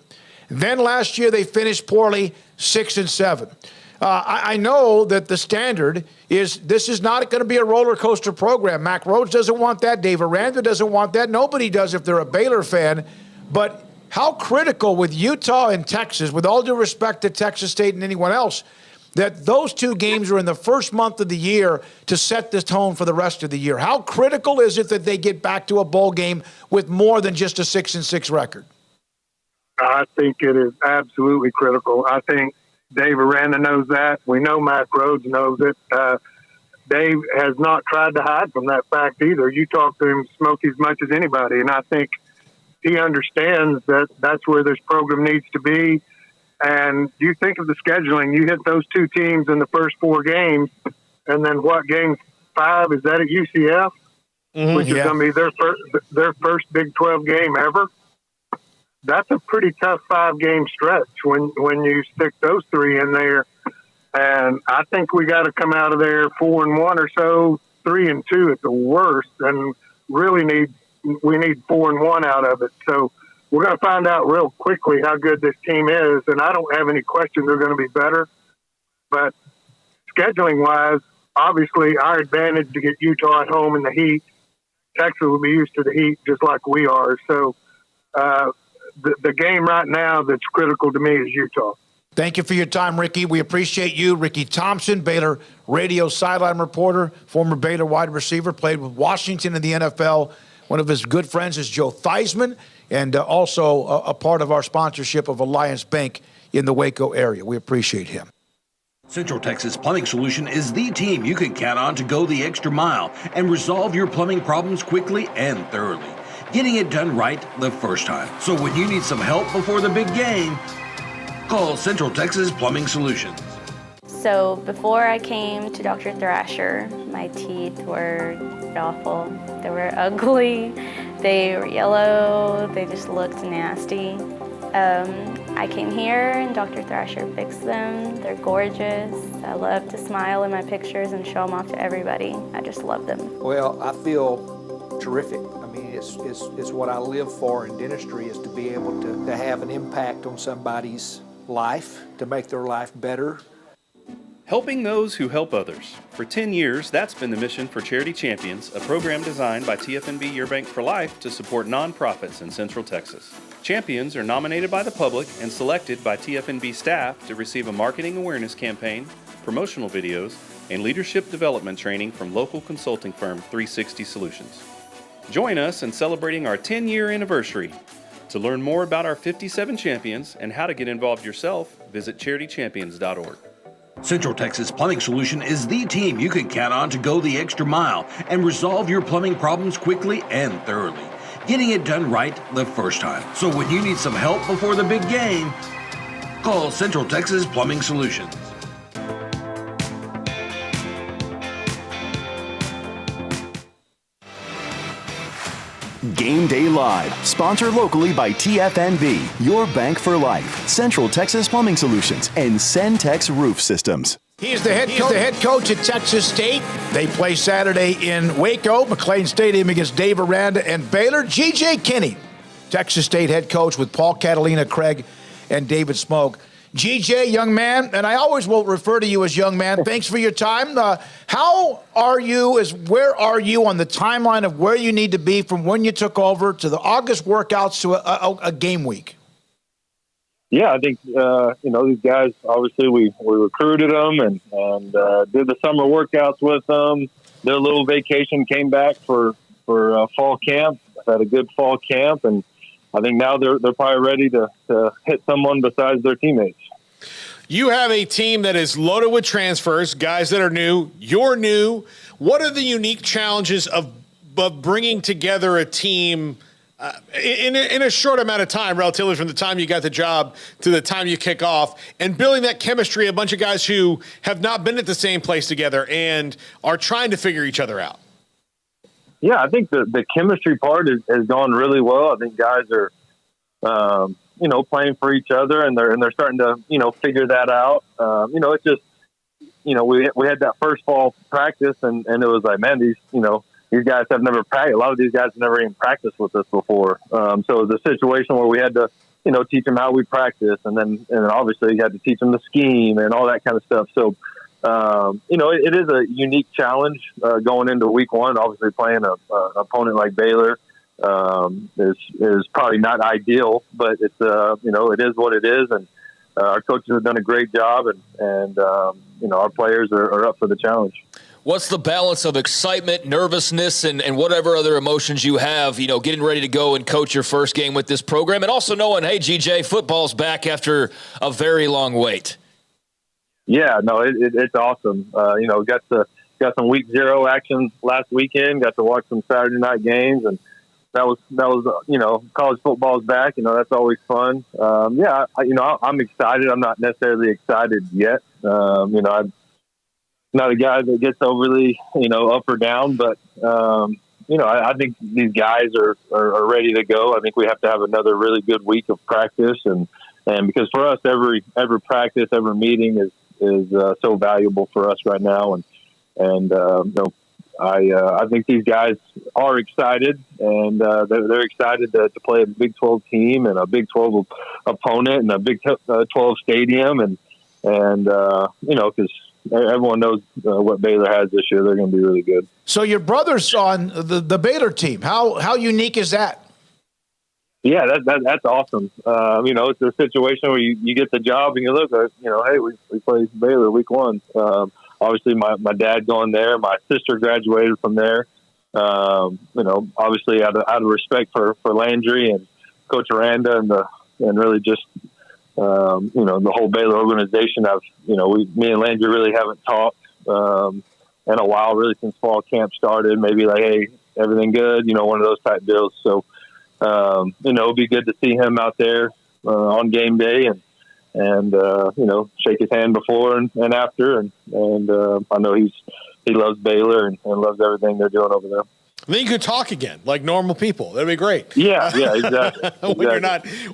[SPEAKER 1] Then last year, they finished poorly, 6-7. I know that the standard is this is not going to be a roller coaster program. Mac Rhodes doesn't want that. Dave Aranda doesn't want that. Nobody does if they're a Baylor fan. But how critical with Utah and Texas, with all due respect to Texas State and anyone else, that those two games are in the first month of the year to set the tone for the rest of the year. How critical is it that they get back to a bowl game with more than just a 6-6 record?
[SPEAKER 16] I think it is absolutely critical. I think Dave Aranda knows that. We know Mac Rhodes knows it. Dave has not tried to hide from that fact either. You talk to him, Smoak, as much as anybody, and I think he understands that that's where this program needs to be. And you think of the scheduling, you hit those two teams in the first 4 games, and then what, game 5, is that at UCF? Which is going to be their first Big 12 game ever. That's a pretty tough 5-game stretch when you stick those 3 in there. And I think we got to come out of there 4-1 or so, 3-2 at the worst, and really we need 4-1 out of it. So we're going to find out real quickly how good this team is, and I don't have any question they're going to be better. But scheduling-wise, obviously our advantage to get Utah at home in the heat. Texas will be used to the heat just like we are. So the game right now that's critical to me is Utah.
[SPEAKER 1] Thank you for your time, Ricky. We appreciate you. Ricky Thompson, Baylor radio sideline reporter, former Baylor wide receiver, played with Washington in the NFL. One of his good friends is Joe Theismann, and also a part of our sponsorship of Alliance Bank in the Waco area. We appreciate him.
[SPEAKER 17] Central Texas Plumbing Solution is the team you can count on to go the extra mile and resolve your plumbing problems quickly and thoroughly, getting it done right the first time. So when you need some help before the big game, call Central Texas Plumbing Solutions.
[SPEAKER 18] So before I came to Dr. Thrasher, my teeth were awful. They were ugly, they were yellow, they just looked nasty. I came here and Dr. Thrasher fixed them. They're gorgeous. I love to smile in my pictures and show them off to everybody. I just love them.
[SPEAKER 19] Well, I feel terrific. I mean, it's what I live for in dentistry, is to be able to have an impact on somebody's life, to make their life better.
[SPEAKER 14] Helping those who help others. For 10 years, that's been the mission for Charity Champions, a program designed by TFNB Your Bank for Life to support nonprofits in Central Texas. Champions are nominated by the public and selected by TFNB staff to receive a marketing awareness campaign, promotional videos, and leadership development training from local consulting firm 360 Solutions. Join us in celebrating our 10-year anniversary. To learn more about our 57 champions and how to get involved yourself, visit charitychampions.org.
[SPEAKER 17] Central Texas Plumbing Solution is the team you can count on to go the extra mile and resolve your plumbing problems quickly and thoroughly, getting it done right the first time. So when you need some help before the big game, call Central Texas Plumbing Solutions.
[SPEAKER 5] Game Day Live, sponsored locally by TFNB, Your Bank for Life, Central Texas Plumbing Solutions, and Centex Roof Systems.
[SPEAKER 1] He is the head coach at Texas State. They play Saturday in Waco, McLean Stadium, against Dave Aranda and Baylor. G.J. Kinney, Texas State head coach with Paul Catalina, Craig, and David Smoak. GJ, young man, and I always will refer to you as young man. Thanks for your time. How are you, where are you on the timeline of where you need to be from when you took over to the August workouts to a game week?
[SPEAKER 20] Yeah, I think, these guys, obviously we recruited them and did the summer workouts with them, did a little vacation, came back for fall camp, had a good fall camp, and I think now they're probably ready to hit someone besides their teammates.
[SPEAKER 2] You have a team that is loaded with transfers, guys that are new. You're new. What are the unique challenges of bringing together a team in a short amount of time, relatively from the time you got the job to the time you kick off, and building that chemistry, a bunch of guys who have not been at the same place together and are trying to figure each other out?
[SPEAKER 20] Yeah, I think the chemistry part has gone really well. I think guys are, playing for each other, and they're starting to, figure that out. It's just, we had that first fall practice, and it was like, man, these guys have never practiced. A lot of these guys have never even practiced with us before. So it was a situation where we had to, teach them how we practice, and then obviously you had to teach them the scheme and all that kind of stuff. So, it is a unique challenge going into week one. Obviously, playing an opponent like Baylor is probably not ideal, but it's it is what it is, and our coaches have done a great job, and our players are up for the challenge.
[SPEAKER 3] What's the balance of excitement, nervousness, and whatever other emotions you have, getting ready to go and coach your first game with this program, and also knowing, hey, GJ, football's back after a very long wait?
[SPEAKER 20] Yeah, no, it's awesome. Got some week 0 action last weekend, got to watch some Saturday night games, and that was college football's back. That's always fun. I'm excited. I'm not necessarily excited yet. I'm not a guy that gets overly, up or down, but, I think these guys are ready to go. I think we have to have another really good week of practice. And because for us, every practice, every meeting is so valuable for us right now. I think these guys are excited, and they're excited to play a Big 12 team and a Big 12 opponent and a Big 12 stadium. Because everyone knows what Baylor has this year. They're going to be really good.
[SPEAKER 1] So your brother's on the Baylor team. How unique is that?
[SPEAKER 20] Yeah, that's awesome. It's a situation where you get the job and you look, hey, we played Baylor week 1. Obviously my dad going there, my sister graduated from there. Obviously out of respect for Landry and Coach Aranda and really just, the whole Baylor organization. Me and Landry really haven't talked in a while, really since fall camp started. Maybe like, hey, everything good? One of those type deals. So, it'd be good to see him out there on game day and shake his hand before and after. And I know he loves Baylor and loves everything they're doing over there.
[SPEAKER 2] Then you could talk again like normal people. That'd be great.
[SPEAKER 20] Yeah, exactly.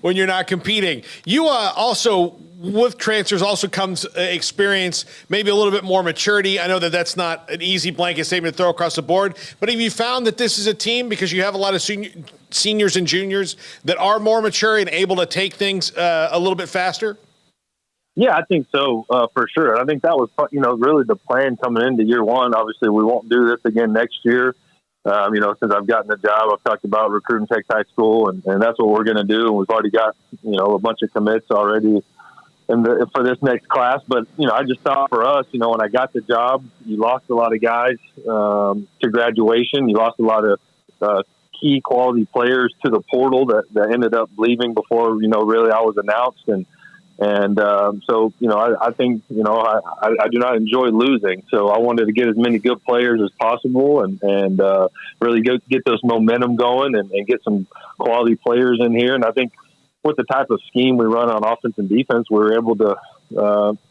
[SPEAKER 2] when you're not competing. You also, with transfers, also comes experience, maybe a little bit more maturity. I know that's not an easy blanket statement to throw across the board, but have you found that this is a team, because you have a lot of seniors and juniors that are more mature and able to take things a little bit faster?
[SPEAKER 20] Yeah, I think so, for sure. I think that was, really the plan coming into year one. Obviously, we won't do this again next year. Since I've gotten the job, I've talked about recruiting Texas High School, and that's what we're going to do. And we've already got, a bunch of commits already for this next class. But, I just thought for us, when I got the job, you lost a lot of guys to graduation. You lost a lot of key quality players to the portal that ended up leaving before, really I was announced. So, I think, I do not enjoy losing. So I wanted to get as many good players as possible and really get this momentum going and get some quality players in here. And I think with the type of scheme we run on offense and defense, we were able to,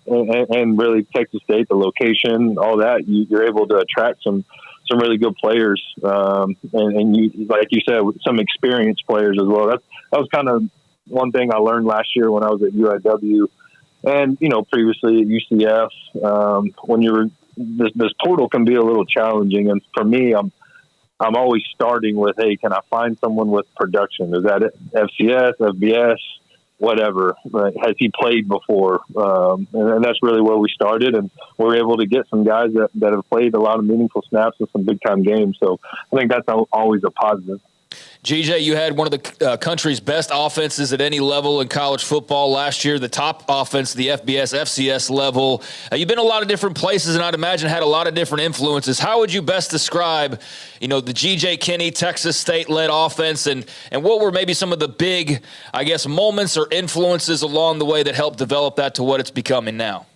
[SPEAKER 20] and really Texas State, the location, all that, you're able to attract some really good players. And you, like you said, some experienced players as well. That was kind of one thing I learned last year when I was at UIW and, previously at UCF, when this portal can be a little challenging. And for me, I'm always starting with, hey, can I find someone with production? Is that FCS, FBS, whatever? Has he played before? And that's really where we started. And we're able to get some guys that have played a lot of meaningful snaps in some big time games. So I think that's always a positive.
[SPEAKER 3] GJ, you had one of the country's best offenses at any level in college football last year, the top offense, the FBS, FCS level. You've been a lot of different places, and I'd imagine had a lot of different influences. How would you best describe, the GJ Kinney, Texas State-led offense, and what were maybe some of the big, moments or influences along the way that helped develop that to what it's becoming now?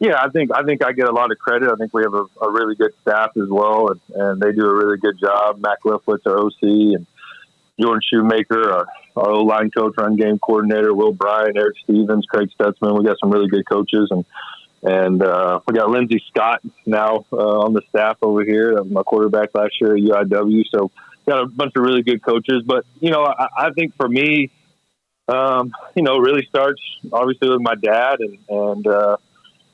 [SPEAKER 20] Yeah, I think I get a lot of credit. I think we have a really good staff as well, and they do a really good job. Mac Liflitz, our OC, and Jordan Shoemaker, our O-line coach, run game coordinator, Will Bryan, Eric Stevens, Craig Stutzman. We got some really good coaches, and we got Lindsey Scott now on the staff over here. That was my quarterback last year at UIW. So got a bunch of really good coaches. But I think for me, it really starts obviously with my dad and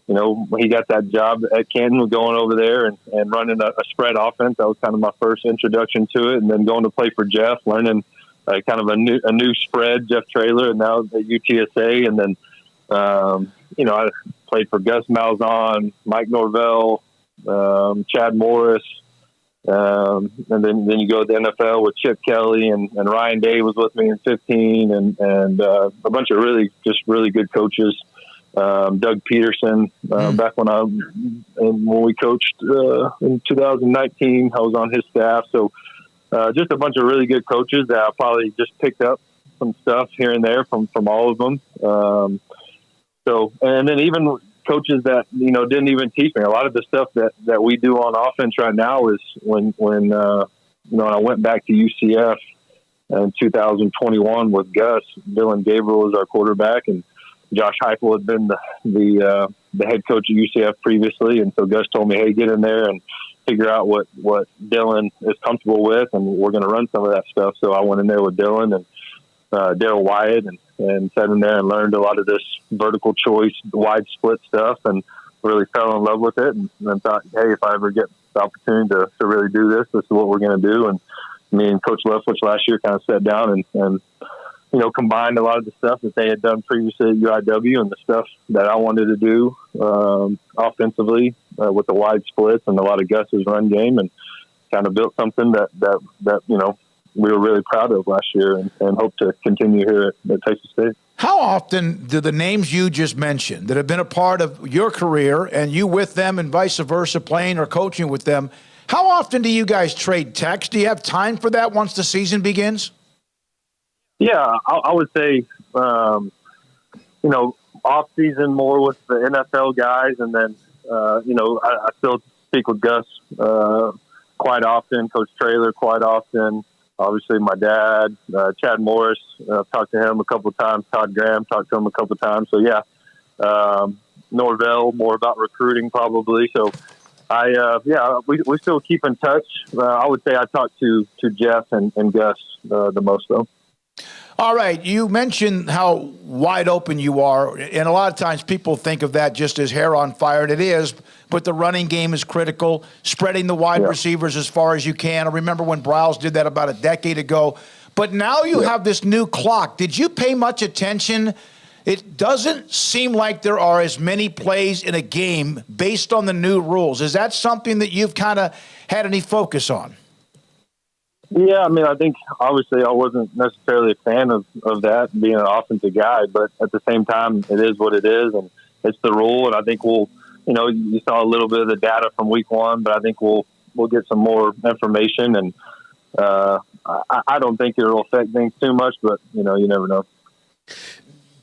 [SPEAKER 20] he got that job at Canton, going over there and running a spread offense. That was kind of my first introduction to it. And then going to play for Jeff, learning kind of a new spread, Jeff Traylor, and now at UTSA. And then, I played for Gus Malzahn, Mike Norvell, Chad Morris. And then you go to the NFL with Chip Kelly and Ryan Day was with me in 15 and a bunch of really good coaches. Doug Peterson, back when we coached in 2019, I was on his staff. So just a bunch of really good coaches that I probably just picked up some stuff here and there from all of them. And then even coaches that, didn't even teach me. A lot of the stuff that we do on offense right now is when I went back to UCF in 2021 with Gus. Dylan Gabriel was our quarterback, and Josh Heupel had been the head coach at UCF previously. And so Gus told me, hey, get in there and figure out what Dylan is comfortable with, and we're going to run some of that stuff. So I went in there with Dylan and Daryl Wyatt and sat in there and learned a lot of this vertical choice, wide split stuff, and really fell in love with it. And then thought, hey, if I ever get the opportunity to really do this is what we're going to do. And me and Coach Leftwich last year kind of sat down and combined a lot of the stuff that they had done previously at UIW and the stuff that I wanted to do offensively with the wide splits and a lot of Gus's run game, and kind of built something that we were really proud of last year and hope to continue here at Texas State.
[SPEAKER 1] How often do the names you just mentioned that have been a part of your career and you with them and vice versa, playing or coaching with them, how often do you guys trade texts? Do you have time for that once the season begins?
[SPEAKER 20] Yeah, I would say, off season more with the NFL guys. And then, I still speak with Gus quite often, Coach Traylor quite often. Obviously my dad, Chad Morris, talked to him a couple of times. Todd Graham, talked to him a couple of times. So yeah, Norvell, more about recruiting probably. So we still keep in touch. I would say I talk to Jeff and Gus the most though.
[SPEAKER 1] All right. You mentioned how wide open you are, and a lot of times people think of that just as hair on fire, and it is, but the running game is critical, spreading the wide receivers as far as you can. I remember when Briles did that about a decade ago. But now you have this new clock. Did you pay much attention? It doesn't seem like there are as many plays in a game based on the new rules. Is that something that you've kind of had any focus on?
[SPEAKER 20] Yeah, I mean, I think obviously I wasn't necessarily a fan of that, being an offensive guy, but at the same time, it is what it is, and it's the rule. And I think you saw a little bit of the data from week one, but I think we'll get some more information. And I don't think it'll affect things too much, but you never know.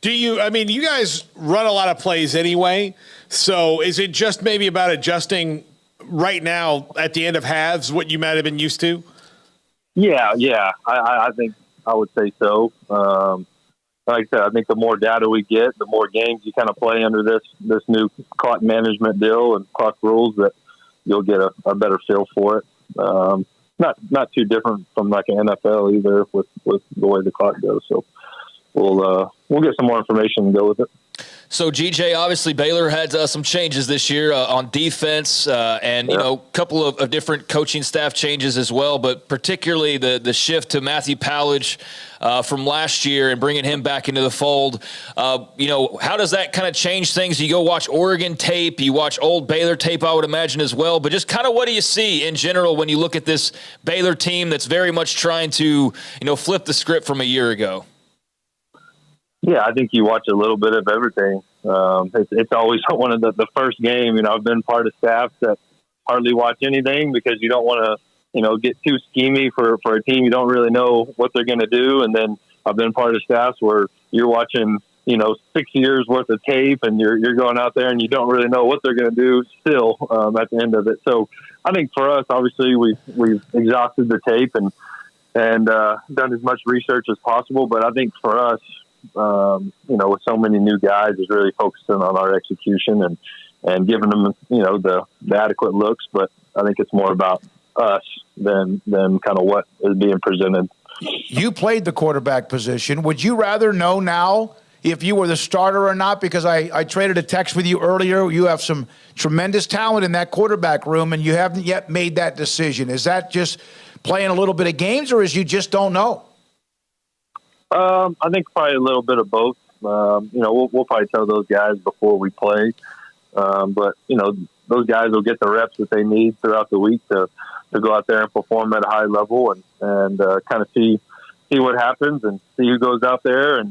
[SPEAKER 2] You guys run a lot of plays anyway, so is it just maybe about adjusting right now at the end of halves what you might have been used to?
[SPEAKER 20] Yeah. I think I would say so. Like I said, I think the more data we get, the more games you kind of play under this new clock management deal and clock rules, that you'll get a better feel for it. Not too different from like an NFL either with the way the clock goes. So we'll get some more information and go with it.
[SPEAKER 3] So, GJ, obviously Baylor had some changes this year on defense and, a couple of different coaching staff changes as well, but particularly the shift to Matthew Powledge from last year and bringing him back into the fold. How does that kind of change things? You go watch Oregon tape, you watch old Baylor tape, I would imagine as well, but just kind of what do you see in general when you look at this Baylor team that's very much trying to, flip the script from a year ago?
[SPEAKER 20] Yeah, I think you watch a little bit of everything. It's always one of the first game. I've been part of staff that hardly watch anything because you don't want to, get too schemy for a team. You don't really know what they're going to do. And then I've been part of staffs where you're watching, 6 years worth of tape and you're going out there and you don't really know what they're going to do still at the end of it. So I think for us, obviously we've exhausted the tape and done as much research as possible. But I think for us, with so many new guys, is really focusing on our execution and giving them, the adequate looks. But I think it's more about us than kind of what is being presented.
[SPEAKER 1] You played the quarterback position. Would you rather know now if you were the starter or not, because I traded a text with you earlier. You have some tremendous talent in that quarterback room, and you haven't yet made that decision. Is that just playing a little bit of games, or is you just don't know?
[SPEAKER 20] I think probably a little bit of both. We'll probably tell those guys before we play. But those guys will get the reps that they need throughout the week to go out there and perform at a high level and kind of see what happens and see who goes out there.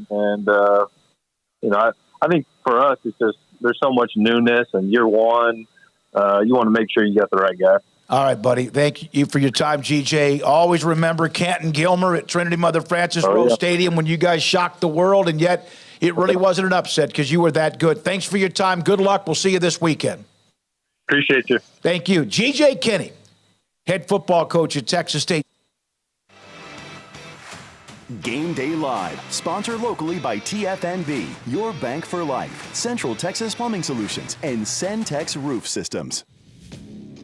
[SPEAKER 20] I think for us, it's just there's so much newness, and year one, you want to make sure you got the right guy.
[SPEAKER 1] All right, buddy. Thank you for your time, GJ. Always remember Canton Gilmer at Trinity Mother Frances Rose Stadium when you guys shocked the world, and yet it really wasn't an upset because you were that good. Thanks for your time. Good luck. We'll see you this weekend.
[SPEAKER 20] Appreciate you.
[SPEAKER 1] Thank you. GJ Kinney, head football coach at Texas State.
[SPEAKER 5] Game Day Live, sponsored locally by TFNB, your bank for life, Central Texas Plumbing Solutions, and Centex Roof Systems.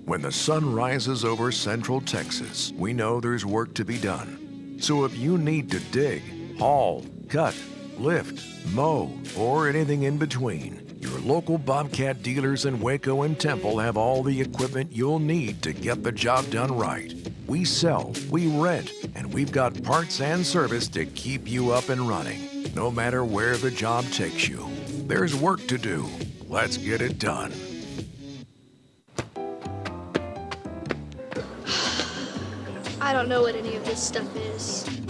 [SPEAKER 21] When the sun rises over Central Texas, we know there's work to be done. So if you need to dig, haul, cut, lift, mow, or anything in between, your local Bobcat dealers in Waco and Temple have all the equipment you'll need to get the job done right. We sell, we rent, and we've got parts and service to keep you up and running, no matter where the job takes you. There's work to do. Let's get it done.
[SPEAKER 22] I don't know what any of this stuff is.
[SPEAKER 23] Is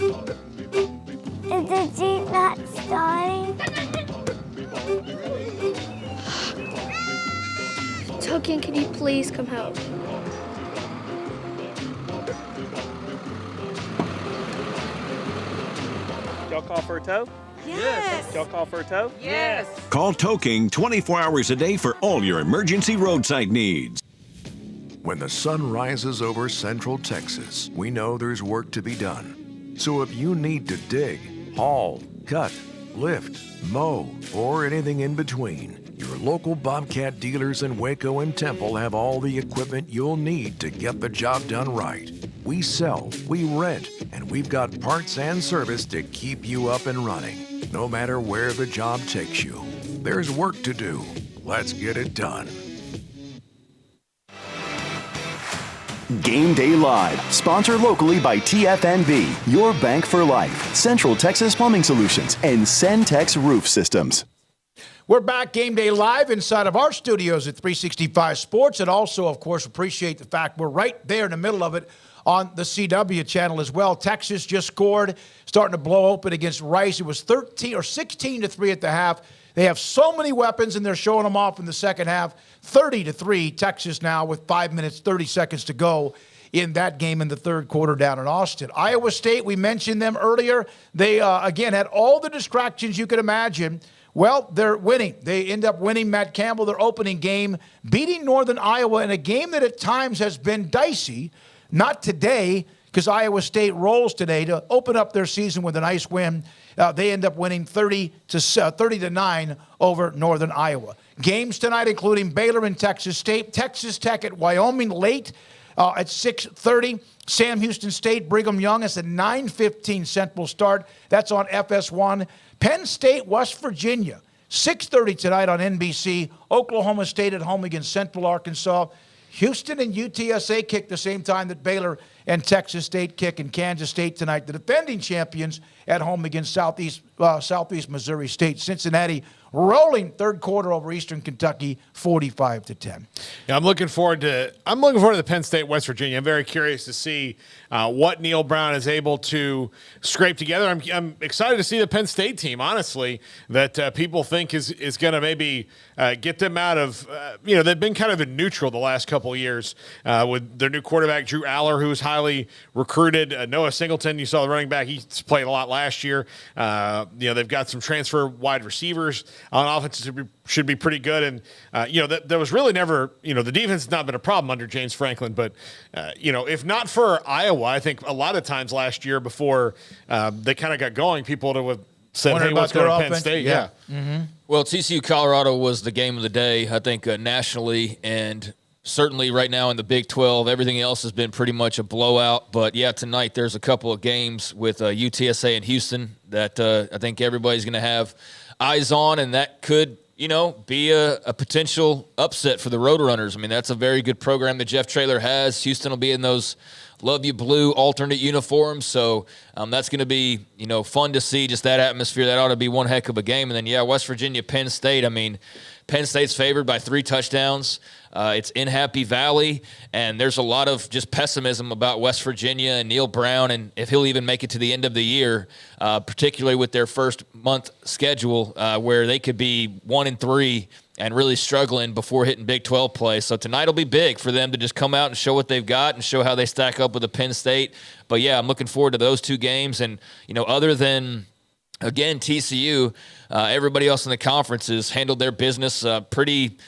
[SPEAKER 23] the Jeep not starting?
[SPEAKER 22] Token, can you please come help?
[SPEAKER 24] Y'all call for a tow?
[SPEAKER 23] Yes.
[SPEAKER 24] Y'all call for a tow?
[SPEAKER 23] Yes.
[SPEAKER 25] Call Tow King 24 hours a day for all your emergency roadside needs.
[SPEAKER 21] When the sun rises over Central Texas, we know there's work to be done. So if you need to dig, haul, cut, lift, mow, or anything in between, your local Bobcat dealers in Waco and Temple have all the equipment you'll need to get the job done right. We sell, we rent, and we've got parts and service to keep you up and running, no matter where the job takes you. There's work to do. Let's get it done.
[SPEAKER 5] Game Day Live, sponsored locally by TFNB, your bank for life, Central Texas Plumbing Solutions, and Centex Roof Systems.
[SPEAKER 1] We're back, Game Day Live, inside of our studios at 365 Sports, and also, of course, appreciate the fact we're right there in the middle of it on the CW channel as well. Texas just scored, starting to blow open against Rice. It was 16-3 at the half. They have so many weapons, and they're showing them off in the second half. 30-3, Texas now with 5 minutes, 30 seconds to go in that game in the third quarter down in Austin. Iowa State, we mentioned them earlier. They, again, had all the distractions you could imagine. Well, they're winning. They end up winning, Matt Campbell, their opening game, beating Northern Iowa in a game that at times has been dicey. Not today, because Iowa State rolls today to open up their season with a nice win. They end up winning 30-9 over Northern Iowa. Games tonight, including Baylor and Texas State. Texas Tech at Wyoming late at 6:30. Sam Houston State, Brigham Young. It's a 9:15 Central start. That's on FS1. Penn State, West Virginia. 6:30 tonight on NBC. Oklahoma State at home against Central Arkansas. Houston and UTSA kick the same time that Baylor and Texas State kick, and Kansas State tonight, the defending champions, at home against Southeast Missouri State. Cincinnati rolling third quarter over Eastern Kentucky, 45-10.
[SPEAKER 2] Yeah, I'm looking forward to the Penn State West Virginia. I'm very curious to see what Neil Brown is able to scrape together. I'm excited to see the Penn State team, honestly, that people think is going to maybe get them out of. They've been kind of in neutral the last couple of years with their new quarterback Drew Aller, who was highly recruited. Noah Singleton, you saw the running back. He's played a lot last year. They've got some transfer wide receivers on offense should be pretty good. And, there was really never, the defense has not been a problem under James Franklin. But, if not for Iowa, I think a lot of times last year before they kind of got going, people would have said, hey, let's go to Penn State. Yeah.
[SPEAKER 3] Mm-hmm. Well, TCU Colorado was the game of the day, I think, nationally. And certainly right now in the Big 12, everything else has been pretty much a blowout. But, yeah, tonight there's a couple of games with UTSA and Houston that I think everybody's going to have eyes on, and that could, be a potential upset for the Roadrunners. I mean, that's a very good program that Jeff Traylor has. Houston will be in those Love You Blue alternate uniforms, so that's going to be, fun to see, just that atmosphere. That ought to be one heck of a game. And then, West Virginia, Penn State. I mean, Penn State's favored by 3 touchdowns. It's in Happy Valley, and there's a lot of just pessimism about West Virginia and Neil Brown, and if he'll even make it to the end of the year, particularly with their first month schedule, where they could be 1-3 and really struggling before hitting Big 12 play. So tonight will be big for them to just come out and show what they've got and show how they stack up with the Penn State. But, I'm looking forward to those 2 games. And, other than, again, TCU, everybody else in the conference has handled their business pretty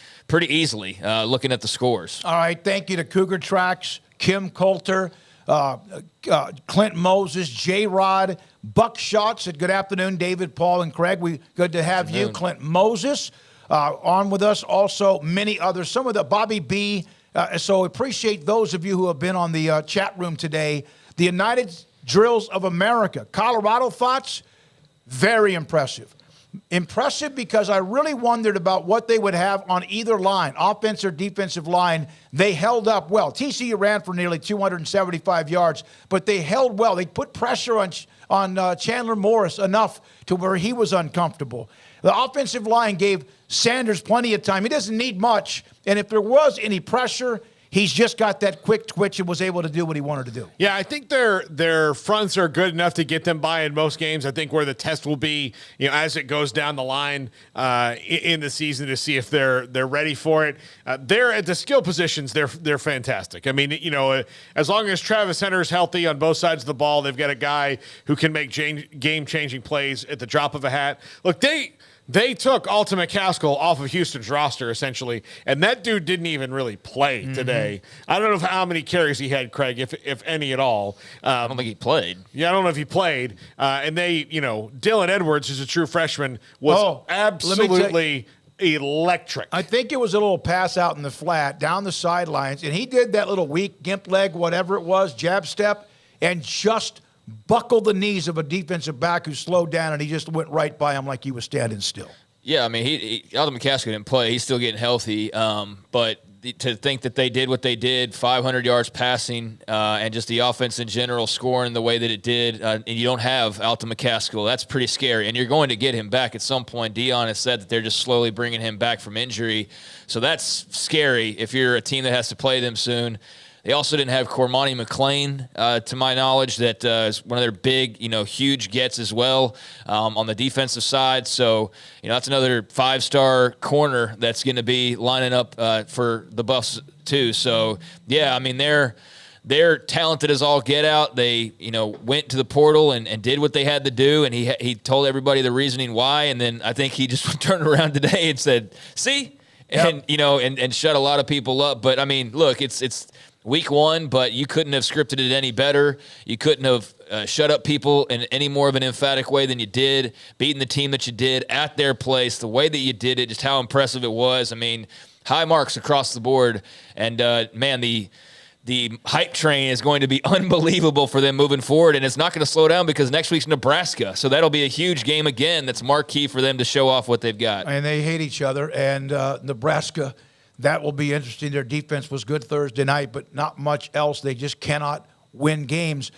[SPEAKER 3] easily, looking at the scores.
[SPEAKER 1] All right, thank you to Cougar Tracks, Kim Coulter, Clint Moses, J-Rod, Buckshot said good afternoon, David, Paul, and Craig. Good to have you, Clint Moses. On with us, also many others, some of the Bobby B. So appreciate those of you who have been on the chat room today. The United Drills of America, Colorado thoughts, very impressive. Impressive because I really wondered about what they would have on either line, offense or defensive line. They held up well. TCU ran for nearly 275 yards, but they held well. They put pressure on Chandler Morris enough to where he was uncomfortable. The offensive line gave Sanders plenty of time. He doesn't need much, and if there was any pressure, he's just got that quick twitch and was able to do what he wanted to do.
[SPEAKER 2] Yeah, I think their fronts are good enough to get them by in most games. I think where the test will be, as it goes down the line in the season to see if they're ready for it. They're at the skill positions. They're fantastic. I mean, as long as Travis Hunter's healthy on both sides of the ball, they've got a guy who can make game-changing plays at the drop of a hat. Look, They took Alton McCaskill off of Houston's roster, essentially, and that dude didn't even really play today. I don't know how many carries he had, Craig, if any at all.
[SPEAKER 3] I don't think he played.
[SPEAKER 2] Yeah, I don't know if he played. And they, Dylan Edwards, who's a true freshman, was absolutely electric.
[SPEAKER 1] I think it was a little pass out in the flat, down the sidelines, and he did that little weak gimp leg, whatever it was, jab step, and just buckled the knees of a defensive back who slowed down, and he just went right by him like he was standing still.
[SPEAKER 3] Yeah, I mean, Alton McCaskill didn't play. He's still getting healthy. But to think that they did what they did, 500 yards passing, and just the offense in general scoring the way that it did, and you don't have Alton McCaskill, that's pretty scary. And you're going to get him back at some point. Dion has said that they're just slowly bringing him back from injury. So that's scary if you're a team that has to play them soon. They also didn't have Cormani McClain, to my knowledge, that is one of their big, huge gets as well on the defensive side. So, that's another 5-star corner that's going to be lining up for the Buffs too. So, yeah, I mean, they're talented as all get out. They, went to the portal and did what they had to do, and he told everybody the reasoning why, and then I think he just turned around today and said, see? And, and shut a lot of people up. But, I mean, look, it's Week 1, but you couldn't have scripted it any better. You couldn't have shut up people in any more of an emphatic way than you did, beating the team that you did at their place, the way that you did it, just how impressive it was. I mean, high marks across the board. And, man, the hype train is going to be unbelievable for them moving forward, and it's not going to slow down because next week's Nebraska. So that'll be a huge game again that's marquee for them to show off what they've got.
[SPEAKER 1] And they hate each other, and Nebraska – that will be interesting. Their defense was good Thursday night, but not much else. They just cannot win games.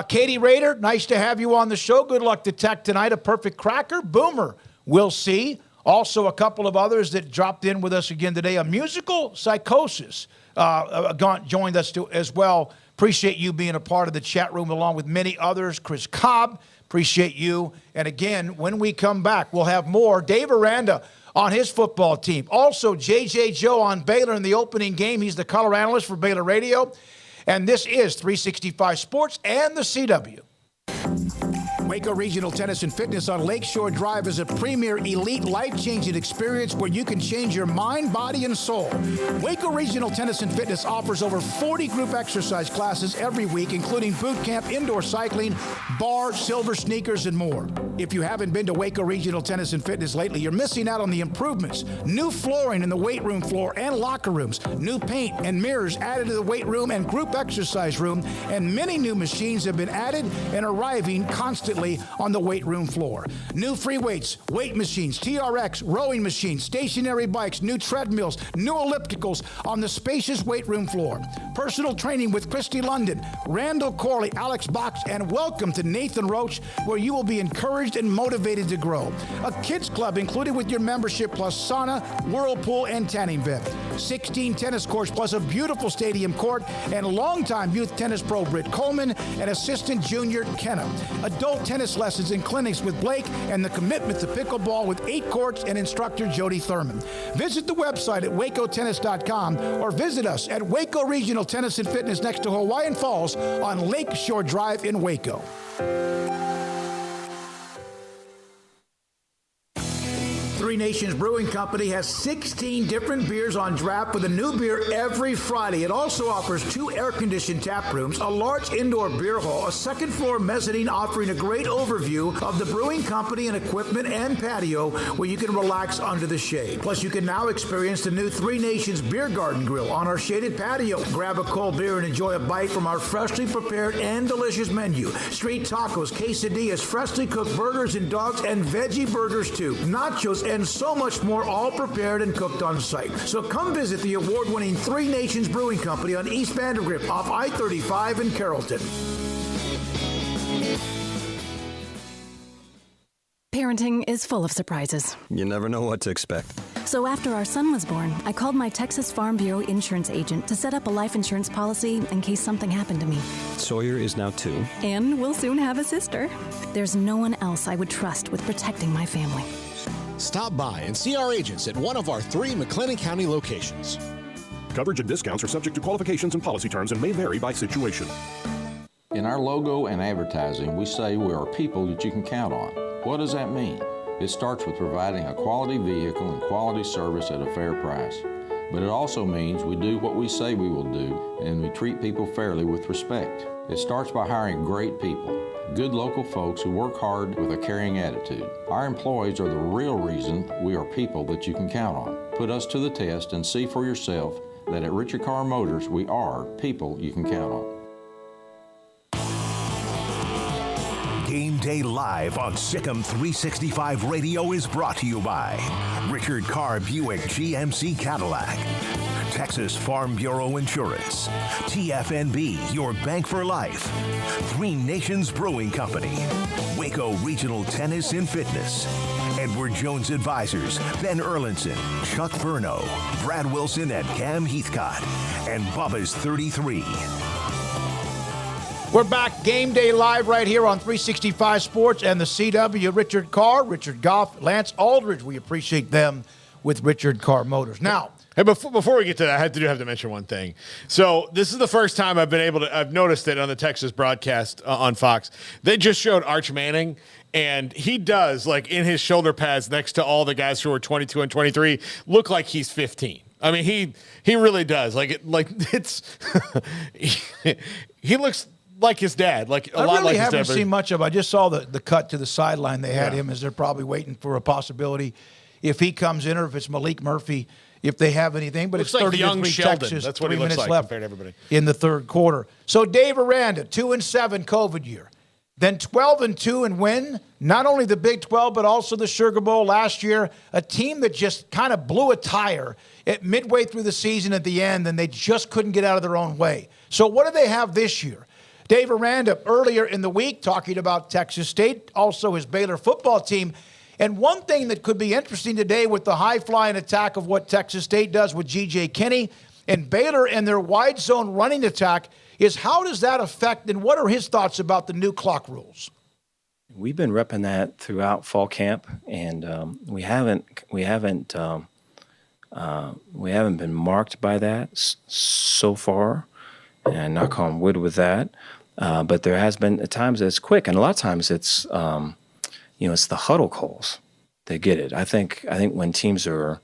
[SPEAKER 1] Katie Rader, nice to have you on the show. Good luck to Tech tonight. A perfect cracker. Boomer, we'll see. Also, a couple of others that dropped in with us again today. A musical psychosis joined us as well. Appreciate you being a part of the chat room along with many others. Chris Cobb, appreciate you. And again, when we come back, we'll have more. Dave Aranda on his football team. Also, J.J. Joe on Baylor in the opening game. He's the color analyst for Baylor Radio. And this is 365 Sports and the CW. Waco Regional Tennis and Fitness on Lakeshore Drive is a premier elite life-changing experience where you can change your mind, body, and soul. Waco Regional Tennis and Fitness offers over 40 group exercise classes every week, including boot camp, indoor cycling, bar, silver sneakers, and more. If you haven't been to Waco Regional Tennis and Fitness lately, you're missing out on the improvements. New flooring in the weight room floor and locker rooms, new paint and mirrors added to the weight room and group exercise room, and many new machines have been added and arriving constantly on the weight room floor. New free weights, weight machines, TRX, rowing machines, stationary bikes, new treadmills, new ellipticals on the spacious weight room floor. Personal training with Christy London, Randall Corley, Alex Box, and welcome to Nathan Roach, where you will be encouraged and motivated to grow. A kids club included with your membership, plus sauna, whirlpool, and tanning bed. 16 tennis courts plus a beautiful stadium court, and longtime youth tennis pro Britt Coleman and assistant junior Kenna. Adult tennis lessons and clinics with Blake, and the commitment to pickleball with 8 courts and instructor Jody Thurman. Visit the website at wacotennis.com or visit us at Waco Regional Tennis and Fitness next to Hawaiian Falls on Lakeshore Drive in Waco. Three Nations Brewing Company has 16 different beers on draft with a new beer every Friday. It also offers 2 air-conditioned tap rooms, a large indoor beer hall, a second-floor mezzanine offering a great overview of the brewing company and equipment and patio where you can relax under the shade. Plus, you can now experience the new Three Nations Beer Garden Grill on our shaded patio. Grab a cold beer and enjoy a bite from our freshly prepared and delicious menu. Street tacos, quesadillas, freshly cooked burgers and dogs, and veggie burgers too. Nachos and so much more, all prepared and cooked on site. So come visit the award-winning Three Nations Brewing Company on East Vandergrift off I-35 in Carrollton.
[SPEAKER 4] Parenting is full of surprises.
[SPEAKER 6] You never know what to expect.
[SPEAKER 4] So after our son was born, I called my Texas Farm Bureau insurance agent to set up a life insurance policy in case something happened to me.
[SPEAKER 6] Sawyer is now 2.
[SPEAKER 4] And we'll soon have a sister. There's no one else I would trust with protecting my family.
[SPEAKER 12] Stop by and see our agents at one of our 3 McLennan County locations.
[SPEAKER 13] Coverage and discounts are subject to qualifications and policy terms and may vary by situation.
[SPEAKER 7] In our logo and advertising, we say we are people that you can count on. What does that mean? It starts with providing a quality vehicle and quality service at a fair price. But it also means we do what we say we will do, and we treat people fairly with respect. It starts by hiring great people, good local folks who work hard with a caring attitude. Our employees are the real reason we are people that you can count on. Put us to the test and see for yourself that at Richard Carr Motors, we are people you can count on.
[SPEAKER 15] Game Day Live on Sikkim 365 Radio is brought to you by Richard Carr Buick GMC Cadillac, Texas Farm Bureau Insurance, TFNB, your bank for life, Three Nations Brewing Company, Waco Regional Tennis and Fitness, Edward Jones Advisors, Ben Erlinson, Chuck Verno, Brad Wilson and Cam Heathcott, and Bubba's 33.
[SPEAKER 1] We're back, Game Day Live right here on 365 Sports and the CW. Richard Carr, Richard Goff, Lance Aldridge. We appreciate them with Richard Carr Motors. Now,
[SPEAKER 2] hey, before we get to that, I have to mention one thing. So this is the first time I've noticed it on the Texas broadcast on Fox. They just showed Arch Manning, and he does, like in his shoulder pads next to all the guys who are 22 and 23, look like he's 15. I mean, he really does. He looks like his dad, like a lot like his dad. I really haven't
[SPEAKER 1] seen much of. I just saw the cut to the sideline. They had him as they're probably waiting for a possibility if he comes in or if it's Malik Murphy, if they have anything. But
[SPEAKER 2] looks
[SPEAKER 1] it's 30
[SPEAKER 2] like young
[SPEAKER 1] to 3
[SPEAKER 2] Sheldon.
[SPEAKER 1] Texas.
[SPEAKER 2] That's what
[SPEAKER 1] 3
[SPEAKER 2] he looks
[SPEAKER 1] minutes
[SPEAKER 2] like
[SPEAKER 1] left
[SPEAKER 2] compared to everybody
[SPEAKER 1] in the third quarter. So Dave Aranda, 2-7 COVID year, then 12-2 and win not only the Big 12 but also the Sugar Bowl last year. A team that just kind of blew a tire at midway through the season at the end, and they just couldn't get out of their own way. So what do they have this year? Dave Aranda earlier in the week talking about Texas State, also his Baylor football team. And one thing that could be interesting today with the high-flying attack of what Texas State does with G.J. Kinney and Baylor and their wide zone running attack is how does that affect, and what are his thoughts about the new clock rules?
[SPEAKER 8] We've been repping that throughout fall camp, and we haven't been marked by that so far. and knock on wood with that. But there has been at times it's quick, and a lot of times it's it's the huddle calls that get it. I think when teams are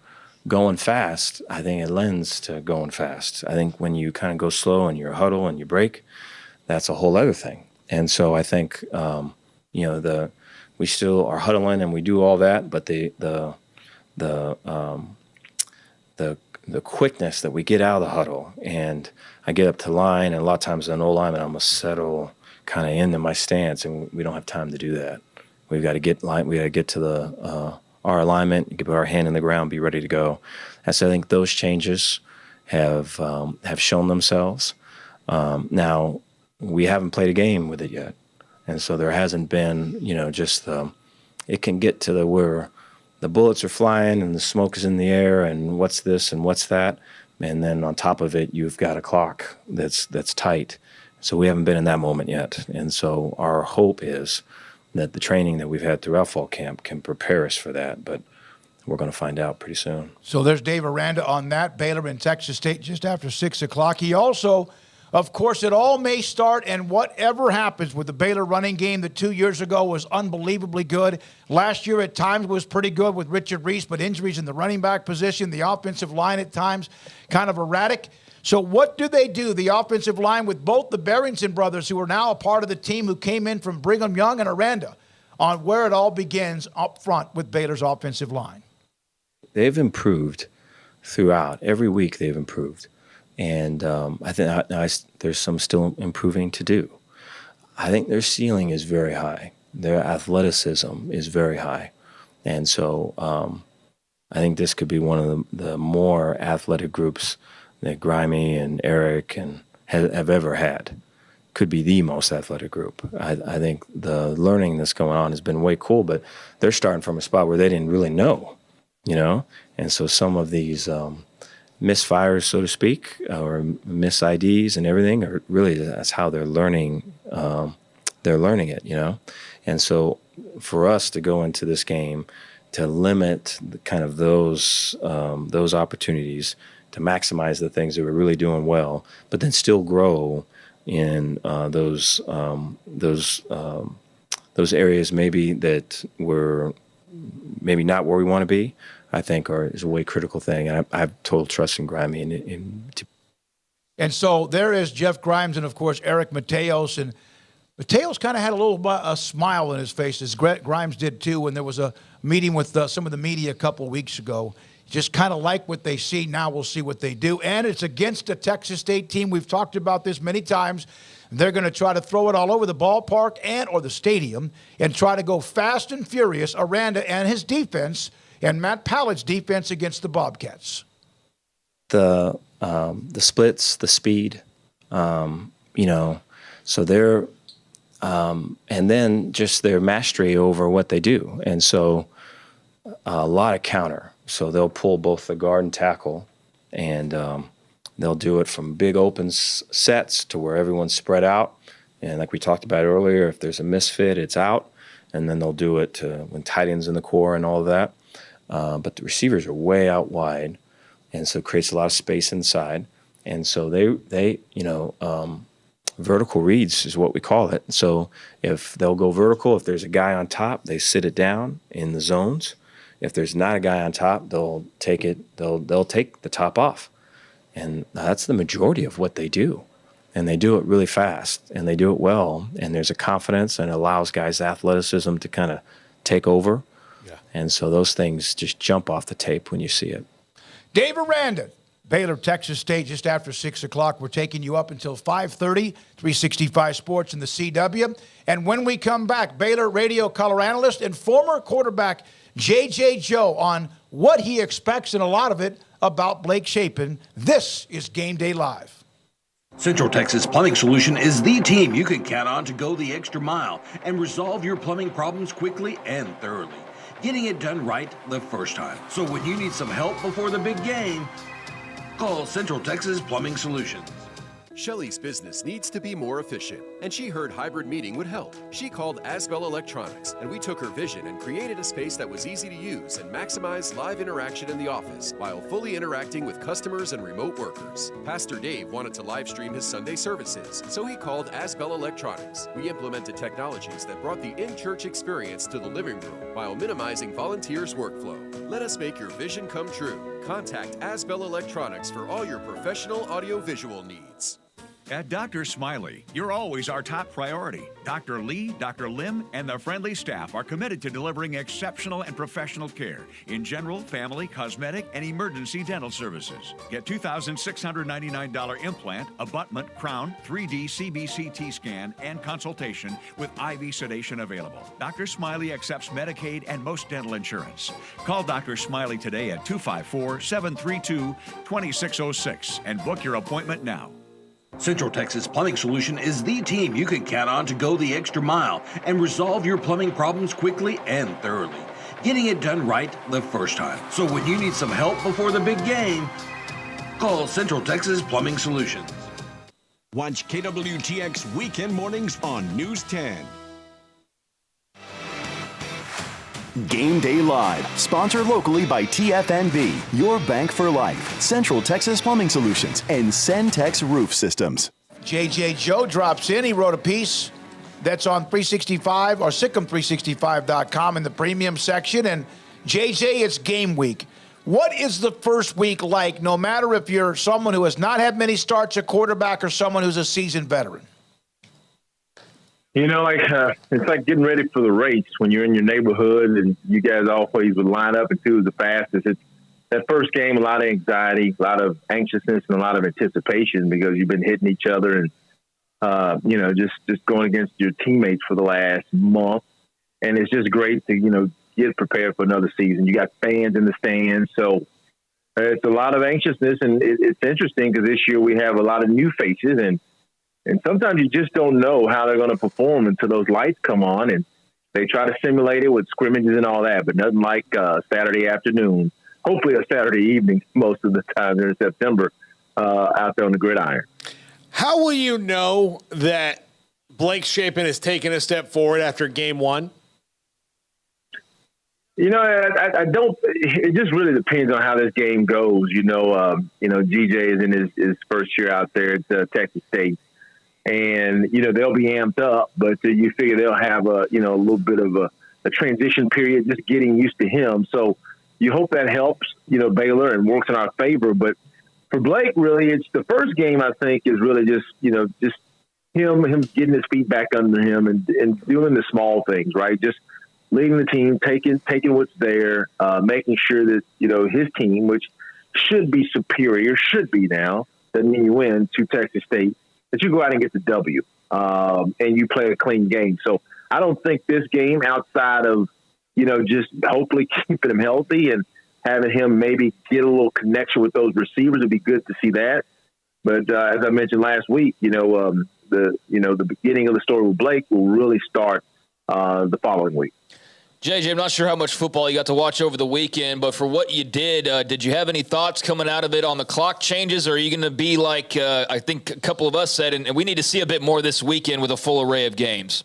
[SPEAKER 8] going fast, I think it lends to going fast. I think when you kind of go slow and you huddle and you break, that's a whole other thing. And so I think we still are huddling and we do all that, but the quickness that we get out of the huddle, and I get up to line, and a lot of times an O-lineman, I'm gonna settle kind of into my stance, and we don't have time to do that. We've got to get to our alignment, put our hand in the ground, be ready to go. And so I think those changes have shown themselves. Now we haven't played a game with it yet, and so there hasn't been it can get to where the bullets are flying and the smoke is in the air and what's this and what's that, and then on top of it you've got a clock that's tight. So we haven't been in that moment yet, and so our hope is that the training that we've had throughout fall camp can prepare us for that, but we're going to find out pretty soon.
[SPEAKER 1] So there's Dave Aranda on that. Baylor and Texas State just after 6 o'clock. He also, of course, it all may start, and whatever happens with the Baylor running game that 2 years ago was unbelievably good. Last year at times was pretty good with Richard Reese, but injuries in the running back position, the offensive line at times kind of erratic. So what do they do, the offensive line, with both the Barrington brothers, who are now a part of the team who came in from Brigham Young, and Aranda, on where it all begins up front with Baylor's offensive line?
[SPEAKER 8] They've improved throughout. Every week they've improved. And I think there's some still improving to do. I think their ceiling is very high. Their athleticism is very high. And so I think this could be one of the more athletic groups that Grimey and Eric and have ever had. Could be the most athletic group. I think the learning that's going on has been way cool, but they're starting from a spot where they didn't really know, And so some of these misfires, so to speak, or miss IDs and everything, are really, that's how they're learning. They're learning it, And so for us to go into this game to limit kind of those opportunities, to maximize the things that we're really doing well, but then still grow in those areas maybe that were maybe not where we want to be, I think is a way critical thing. And I have total trust in Grimey.
[SPEAKER 1] And so there is Jeff Grimes and, of course, Eric Mateos. And Mateos kind of had a smile on his face, as Grimes did too, when there was a meeting with some of the media a couple of weeks ago. Just kind of like what they see. Now we'll see what they do. And it's against a Texas State team. We've talked about this many times. They're going to try to throw it all over the ballpark or the stadium and try to go fast and furious. Aranda and his defense and Matt Pallett's defense against the Bobcats.
[SPEAKER 8] The splits, the speed, so they're and then just their mastery over what they do. And so a lot of counter. So they'll pull both the guard and tackle, and they'll do it from big open sets to where everyone's spread out. And like we talked about earlier, if there's a misfit, it's out. And then they'll do it when tight ends in the core and all of that. But the receivers are way out wide, and so it creates a lot of space inside. And so they vertical reads is what we call it. So if they'll go vertical, if there's a guy on top, they sit it down in the zones. If there's not a guy on top, they'll take the top off. And that's the majority of what they do. And they do it really fast, and they do it well. And there's a confidence, and it allows guys athleticism to kind of take over. Yeah. And so those things just jump off the tape when you see it.
[SPEAKER 1] Dave Aranda, Baylor, Texas State, just after 6 o'clock. We're taking you up until 5:30, 365 Sports in the CW. And when we come back, Baylor radio color analyst and former quarterback J.J. Joe on what he expects, and a lot of it, about Blake Shapen. This is Game Day Live.
[SPEAKER 17] Central Texas Plumbing Solution is the team you can count on to go the extra mile and resolve your plumbing problems quickly and thoroughly, getting it done right the first time. So when you need some help before the big game, call Central Texas Plumbing Solutions.
[SPEAKER 9] Shelley's business needs to be more efficient, and she heard hybrid meeting would help. She called Asbel Electronics, and we took her vision and created a space that was easy to use and maximize live interaction in the office while fully interacting with customers and remote workers. Pastor Dave wanted to live stream his Sunday services, so he called Asbel Electronics. We implemented technologies that brought the in-church experience to the living room while minimizing volunteers' workflow. Let us make your vision come true. Contact Asbel Electronics for all your professional audio-visual needs.
[SPEAKER 10] At Dr. Smiley, you're always our top priority. Dr. Lee, Dr. Lim, and the friendly staff are committed to delivering exceptional and professional care in general, family, cosmetic, and emergency dental services. Get $2,699 implant, abutment, crown, 3D CBCT scan, and consultation with IV sedation available. Dr. Smiley accepts Medicaid and most dental insurance. Call Dr. Smiley today at 254-732-2606 and book your appointment now.
[SPEAKER 17] Central Texas Plumbing Solution is the team you can count on to go the extra mile and resolve your plumbing problems quickly and thoroughly, getting it done right the first time. So when you need some help before the big game, call Central Texas Plumbing Solutions.
[SPEAKER 25] Watch KWTX Weekend Mornings on News 10.
[SPEAKER 5] Game Day Live, sponsored locally by TFNB, your bank for life, Central Texas Plumbing Solutions, and Centex Roof Systems.
[SPEAKER 1] JJ Joe drops in. He wrote a piece that's on 365 or Sikkim365.com in the premium section. And JJ, it's game week. What is the first week like, no matter if you're someone who has not had many starts at quarterback or someone who's a seasoned veteran?
[SPEAKER 20] You know, it's like getting ready for the race when you're in your neighborhood and you guys always would line up and who's the fastest. It's that first game, a lot of anxiety, a lot of anxiousness, and a lot of anticipation because you've been hitting each other and, just going against your teammates for the last month. And it's just great to, get prepared for another season. You got fans in the stands. So it's a lot of anxiousness. And it's interesting because this year we have a lot of new faces and sometimes you just don't know how they're going to perform until those lights come on, and they try to simulate it with scrimmages and all that, but nothing like Saturday afternoon, hopefully a Saturday evening most of the time during September out there on the gridiron.
[SPEAKER 2] How will you know that Blake Shapen has taken a step forward after game one?
[SPEAKER 20] I don't. It just really depends on how this game goes. GJ is in his first year out there at Texas State. And, they'll be amped up, but you figure they'll have a little bit of a transition period, just getting used to him. So you hope that helps, Baylor and works in our favor. But for Blake, really, it's the first game, I think, is really just him getting his feet back under him and doing the small things, right? Just leading the team, taking what's there, making sure that, his team, which should be superior, should be now, doesn't mean you win, to Texas State, that you go out and get the W and you play a clean game. So I don't think this game, outside of, just hopefully keeping him healthy and having him maybe get a little connection with those receivers, would be good to see that. But as I mentioned last week, the beginning of the story with Blake will really start the following week.
[SPEAKER 3] JJ, I'm not sure how much football you got to watch over the weekend, but for what you did you have any thoughts coming out of it on the clock changes, or are you going to be like I think a couple of us said, and we need to see a bit more this weekend with a full array of games?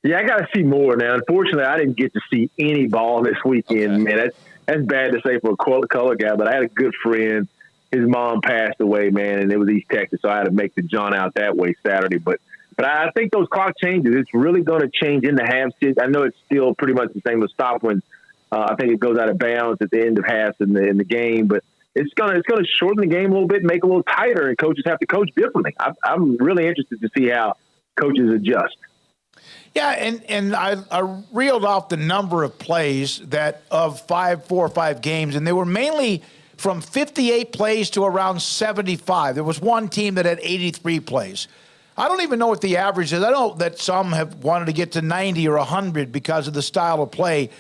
[SPEAKER 20] Yeah, I got to see more now. Unfortunately, I didn't get to see any ball this weekend, man. That's bad to say for a color guy, but I had a good friend. His mom passed away, man, and it was East Texas, so I had to make the jaunt out that way Saturday. But I think those clock changes, it's really going to change in the halves. I know it's still pretty much the same as stop when I think it goes out of bounds at the end of halves in the game, but it's going to shorten the game a little bit, make it a little tighter, and coaches have to coach differently. I'm really interested to see how coaches adjust.
[SPEAKER 1] Yeah, and I reeled off the number of plays that of 4 or 5 games, and they were mainly from 58 plays to around 75. There was one team that had 83 plays. I don't even know what the average is. I know that some have wanted to get to 90 or 100 because of the style of play.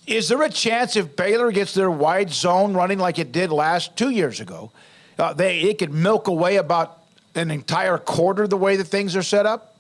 [SPEAKER 1] Is there a chance if Baylor gets their wide zone running like it did 2 years ago, it could milk away about an entire quarter the way that things are set up?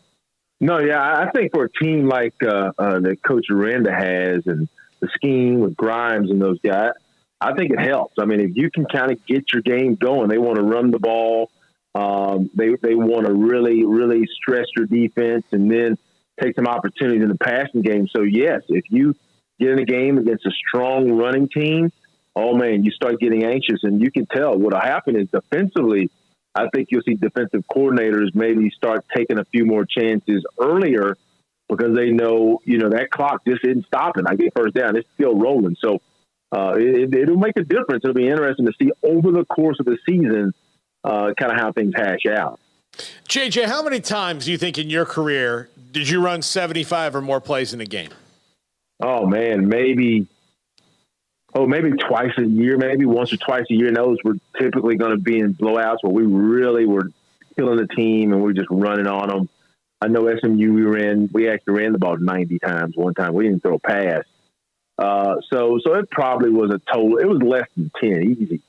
[SPEAKER 20] No, yeah, I think for a team like that Coach Aranda has and the scheme with Grimes and those guys, I think it helps. I mean, if you can kind of get your game going, they want to run the ball. They want to really, really stress your defense and then take some opportunities in the passing game. So, yes, if you get in a game against a strong running team, oh, man, you start getting anxious. And you can tell what will happen is defensively, I think you'll see defensive coordinators maybe start taking a few more chances earlier because they know, that clock just isn't stopping. I get first down. It's still rolling. So it'll make a difference. It'll be interesting to see over the course of the season kind of how things hash out.
[SPEAKER 2] JJ, how many times do you think in your career did you run 75 or more plays in a game?
[SPEAKER 20] Oh, man, maybe twice a year, maybe once or twice a year. And those were typically going to be in blowouts where we really were killing the team and we were just running on them. I know SMU we actually ran the ball 90 times one time. We didn't throw a pass. So it probably was a total. It was less than 10, easy.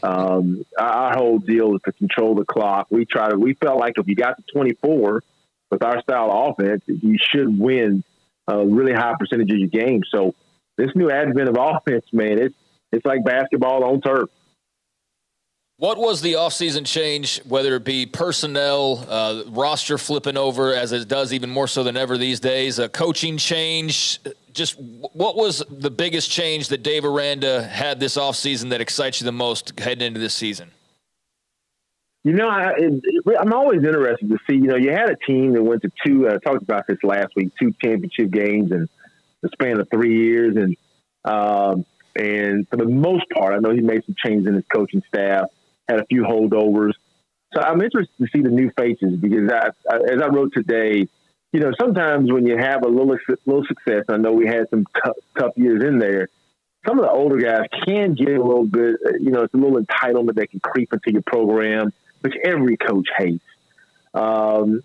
[SPEAKER 20] Our whole deal was to control the clock. We felt like if you got to 24 with our style of offense, you should win a really high percentage of your game. So this new advent of offense, man, it's like basketball on turf.
[SPEAKER 3] What was the offseason change, whether it be personnel, roster flipping over as it does even more so than ever these days, a coaching change? Just what was the biggest change that Dave Aranda had this offseason that excites you the most heading into this season?
[SPEAKER 20] I'm always interested to see, you had a team that went to two, I talked about this last week, 2 championship games in the span of 3 years. And for the most part, I know he made some changes in his coaching staff, had a few holdovers. So I'm interested to see the new faces because as I wrote today, sometimes when you have a little success, I know we had some tough years in there, some of the older guys can get a little bit, it's a little entitlement that can creep into your program, which every coach hates. And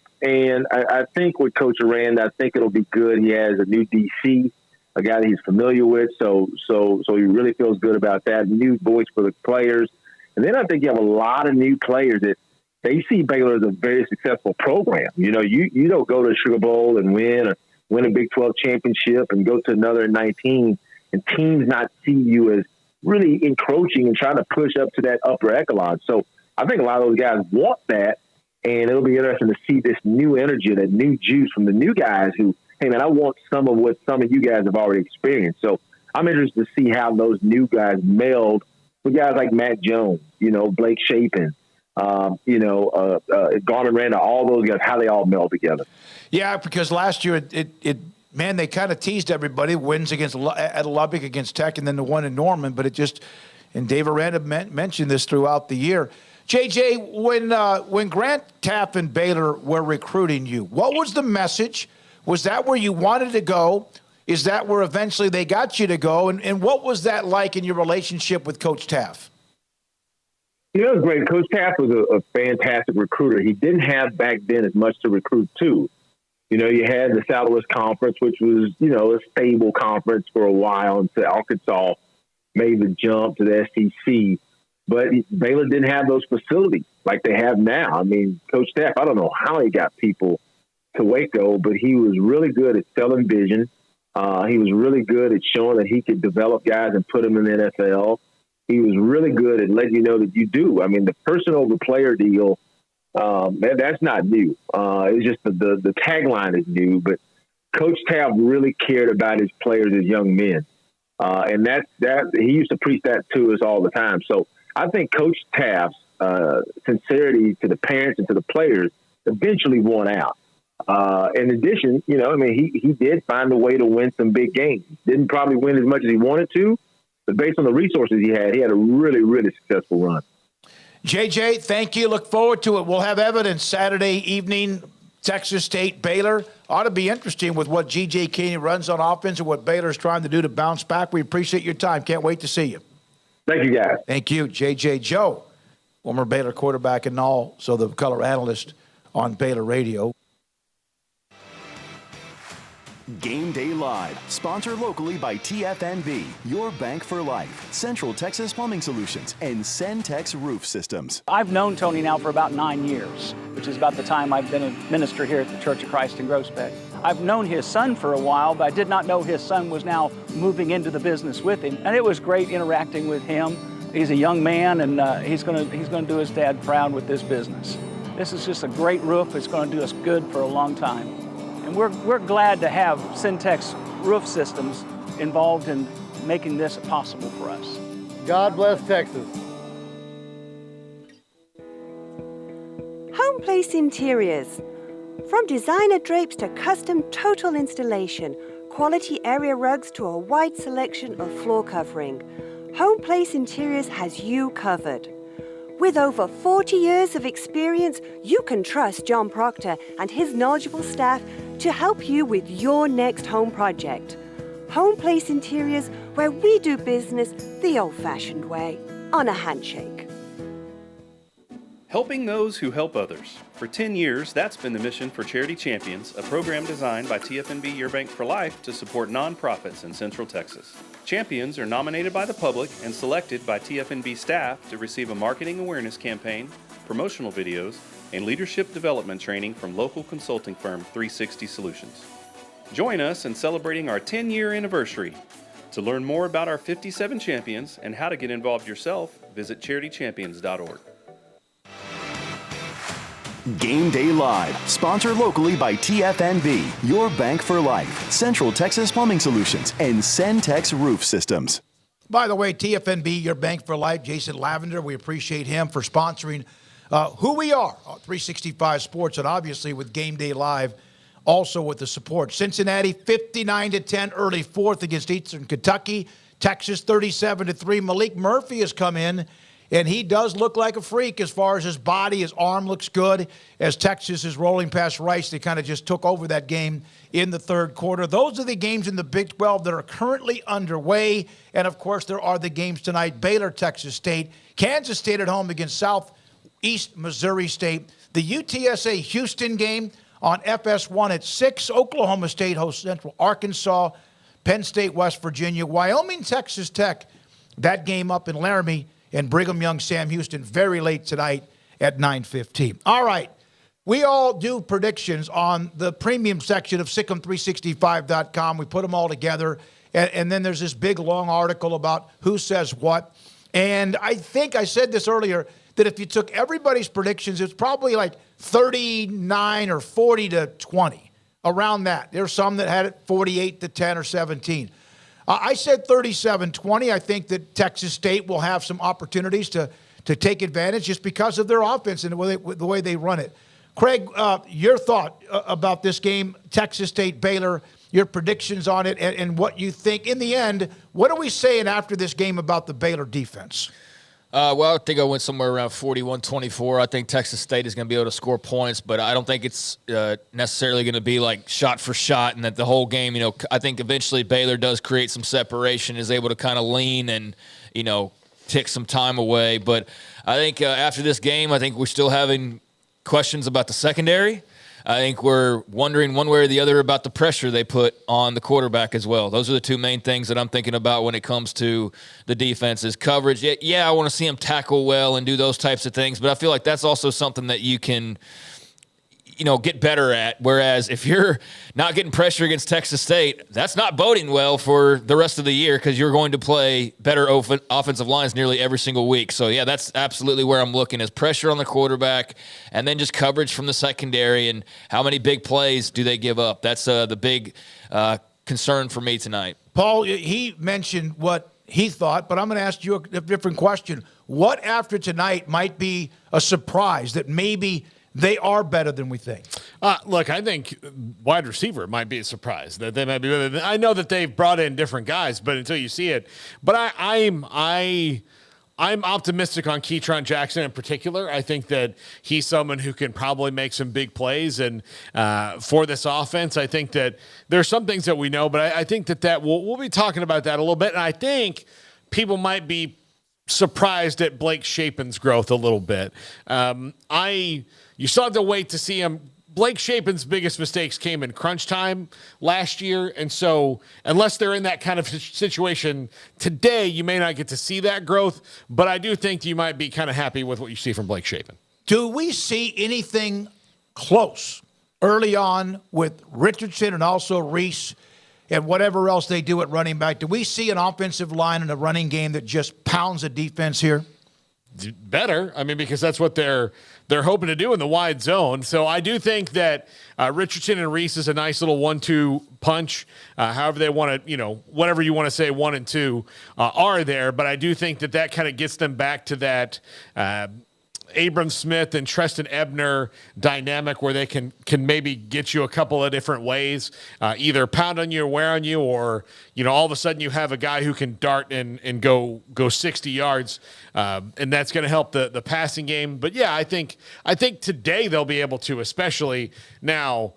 [SPEAKER 20] I think with Coach Aranda, I think it'll be good. He has a new DC, a guy that he's familiar with, so he really feels good about that. New voice for the players. And then I think you have a lot of new players that they see Baylor as a very successful program. You don't go to the Sugar Bowl and win a Big 12 championship and go to another 19 and teams not see you as really encroaching and trying to push up to that upper echelon. So I think a lot of those guys want that, and it'll be interesting to see this new energy, that new juice from the new guys who, hey, man, I want some of what some of you guys have already experienced. So I'm interested to see how those new guys meld with guys like Matt Jones, Blake Shapen, Garner Randall, all those guys, how they all meld together.
[SPEAKER 1] Yeah, because last year man, they kind of teased everybody. Wins at Lubbock against Tech, and then the one in Norman. But and Dave Aranda mentioned this throughout the year. JJ, when Grant Taff and Baylor were recruiting you, what was the message? Was that where you wanted to go? Is that where eventually they got you to go? And what was that like in your relationship with Coach Taff?
[SPEAKER 20] It was great. Coach Taff was a fantastic recruiter. He didn't have back then as much to recruit to. You had the Southwest Conference, which was, a stable conference for a while until Arkansas made the jump to the SEC. But Baylor didn't have those facilities like they have now. I mean, Coach Taff, I don't know how he got people to Waco, but he was really good at selling vision. He was really good at showing that he could develop guys and put them in the NFL. He was really good at letting you know that you do. I mean, the person over player deal, that's not new. It's just the tagline is new, but Coach Taff really cared about his players as young men. And that he used to preach that to us all the time. So I think Coach Taff's sincerity to the parents and to the players eventually won out. In addition, he did find a way to win some big games. Didn't probably win as much as he wanted to, but based on the resources he had a really, really successful run.
[SPEAKER 1] JJ, thank you. Look forward to it. We'll have evidence Saturday evening, Texas State, Baylor. Ought to be interesting with what G.J. Kinney runs on offense and what Baylor's trying to do to bounce back. We appreciate your time. Can't wait to see you.
[SPEAKER 20] Thank you, guys.
[SPEAKER 1] Thank you, J.J. Joe, former Baylor quarterback and also the color analyst on Baylor Radio.
[SPEAKER 5] Game Day Live, sponsored locally by TFNB, your bank for life, Central Texas Plumbing Solutions, and Centex Roof Systems.
[SPEAKER 11] I've known Tony now for about 9 years, which is about the time I've been a minister here at the Church of Christ in Groesbeck. I've known his son for a while, but I did not know his son was now moving into the business with him. And it was great interacting with him He's a young man, and he's going to do his dad proud with this business. This is just a great roof. It's going to do us good for a long time. And we're glad to have Syntex Roof Systems involved in making this possible for us.
[SPEAKER 14] God bless Texas.
[SPEAKER 16] Home Place Interiors. From designer drapes to custom total installation, quality area rugs to a wide selection of floor covering, Home Place Interiors has you covered. With over 40 years of experience, you can trust John Proctor and his knowledgeable staff to help you with your next home project. Home Place Interiors, where we do business the old-fashioned way, on a handshake.
[SPEAKER 18] Helping those who help others. For 10 years, that's been the mission for Charity Champions, a program designed by TFNB Your Bank for Life to support nonprofits in Central Texas. Champions are nominated by the public and selected by TFNB staff to receive a marketing awareness campaign, promotional videos, and leadership development training from local consulting firm 360 Solutions. Join us in celebrating our 10-year anniversary. To learn more about our 57 champions and how to get involved yourself, visit charitychampions.org.
[SPEAKER 5] Game Day Live, sponsored locally by TFNB, Your Bank for Life, Central Texas Plumbing Solutions, and Centex Roof Systems.
[SPEAKER 1] By the way, TFNB, Your Bank for Life, Jason Lavender, we appreciate him for sponsoring who we are, 365 Sports, and obviously with Game Day Live, also with the support. Cincinnati, 59-10, early fourth against Eastern Kentucky. Texas, 37-3. Malik Murphy has come in, and he does look like a freak as far as his body. His arm looks good. As Texas is rolling past Rice, they kind of just took over that game in the third quarter. Those are the games in the Big 12 that are currently underway. And, of course, there are the games tonight. Baylor, Texas State. Kansas State at home against Southeast Missouri State. The UTSA Houston game on FS1 at 6. Oklahoma State hosts Central Arkansas. Penn State, West Virginia. Wyoming, Texas Tech. That game up in Laramie. And Brigham Young, Sam Houston, very late tonight at 9:15. All right. We all do predictions on the premium section of Sikkim365.com. We put them all together. And then there's this big, long article about who says what. And I think I said this earlier, that if you took everybody's predictions, it's probably like 39 or 40-20, around that. There's some that had it 48-10 or 17. I said 37-20. I think that Texas State will have some opportunities to take advantage just because of their offense and the way they run it. Craig, your thought about this game, Texas State, Baylor, your predictions on it, and what you think. In the end, what are we saying after this game about the Baylor defense?
[SPEAKER 3] Well, I think I went somewhere around 41-24. I think Texas State is going to be able to score points, but I don't think it's necessarily going to be like shot for shot and that the whole game, I think eventually Baylor does create some separation, is able to kind of lean and, tick some time away. But I think after this game, I think we're still having questions about the secondary. I think we're wondering one way or the other about the pressure they put on the quarterback as well. Those are the two main things that I'm thinking about when it comes to the defense's coverage. Yeah, I want to see them tackle well and do those types of things, but I feel like that's also something that you can, get better at. Whereas if you're not getting pressure against Texas State, that's not boding well for the rest of the year because you're going to play better offensive lines nearly every single week. So, yeah, that's absolutely where I'm looking, is pressure on the quarterback and then just coverage from the secondary and how many big plays do they give up. That's the big concern for me tonight.
[SPEAKER 1] Paul, he mentioned what he thought, but I'm going to ask you a different question. What after tonight might be a surprise that maybe they are better than we think?
[SPEAKER 2] Look, I think wide receiver might be a surprise that they might be better. I know that they've brought in different guys, but until you see it, but I'm optimistic on Keytron Jackson in particular. I think that he's someone who can probably make some big plays, and for this offense, I think that there's some things that we know, but I think that we'll be talking about that a little bit, and I think people might be surprised at Blake Shapen's growth a little bit. You still have to wait to see him. Blake Shapen's biggest mistakes came in crunch time last year, and so unless they're in that kind of situation today, you may not get to see that growth, but I do think you might be kind of happy with what you see from Blake Shapen.
[SPEAKER 1] Do we see anything close early on with Richardson and also Reese and whatever else they do at running back, do we see an offensive line and a running game that just pounds a defense here?
[SPEAKER 2] Better. I mean, because that's what they're hoping to do in the wide zone. So I do think that Richardson and Reese is a nice little 1-2 punch. However they want to, whatever you want to say, 1 and 2 are there. But I do think that kind of gets them back to that Abram Smith and Treston Ebner dynamic where they can maybe get you a couple of different ways, either pound on you or wear on you, or all of a sudden you have a guy who can dart and go 60 yards, and that's going to help the passing game. But yeah, I think today they'll be able to, especially now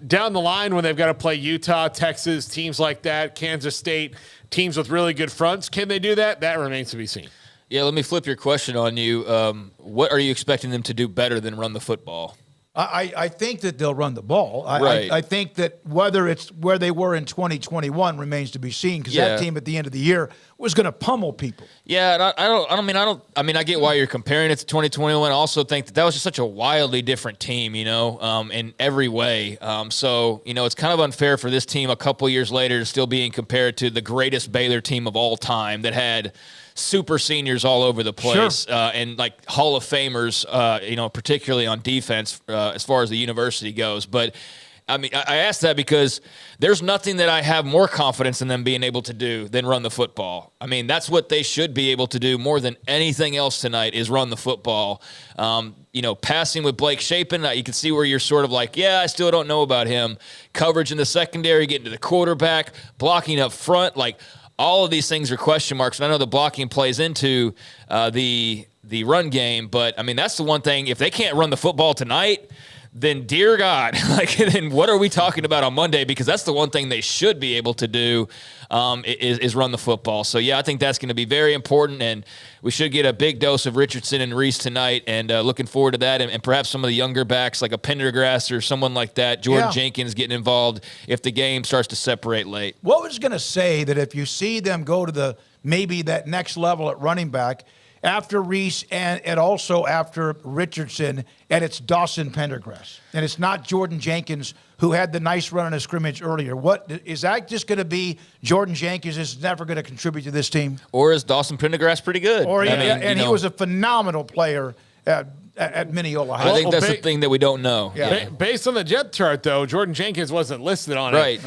[SPEAKER 2] down the line when they've got to play Utah, Texas, teams like that, Kansas State, teams with really good fronts. Can they do that? That remains to be seen.
[SPEAKER 3] Yeah, let me flip your question on you. What are you expecting them to do better than run the football?
[SPEAKER 1] I think that they'll run the ball.
[SPEAKER 3] Right.
[SPEAKER 1] I think that whether it's where they were in 2021 remains to be seen, because that team at the end of the year was going to pummel people.
[SPEAKER 3] Yeah, and I get why you're comparing it to 2021. I also think that was just such a wildly different team, in every way. So it's kind of unfair for this team a couple years later to still being compared to the greatest Baylor team of all time that had super seniors all over the place, and like Hall of Famers, particularly on defense as far as the university goes. But I asked that because there's nothing that I have more confidence in them being able to do than run the football. I mean, that's what they should be able to do more than anything else tonight is run the football. Passing with Blake Shapen, you can see where you're sort of like, I still don't know about him. Coverage in the secondary, getting to the quarterback, blocking up front, all of these things are question marks, and I know the blocking plays into the run game, but, that's the one thing. If they can't run the football tonight, then dear God, then what are we talking about on Monday? Because that's the one thing they should be able to do is run the football. So, I think that's going to be very important, and we should get a big dose of Richardson and Reese tonight, and looking forward to that, and perhaps some of the younger backs like a Pendergrass or someone like that, Jordan Jenkins getting involved if the game starts to separate late.
[SPEAKER 1] What was going to say that if you see them go to maybe that next level at running back, after Reese and also after Richardson, and it's Dawson Pendergrass. And it's not Jordan Jenkins, who had the nice run in a scrimmage earlier. What is that just going to be? Jordan Jenkins is never going to contribute to this team?
[SPEAKER 3] Or is Dawson Pendergrass pretty good?
[SPEAKER 1] He was a phenomenal player at Mineola High.
[SPEAKER 3] I think that's the thing that we don't know.
[SPEAKER 2] Yeah. Based on the depth chart, though, Jordan Jenkins wasn't listed on it.
[SPEAKER 3] Right.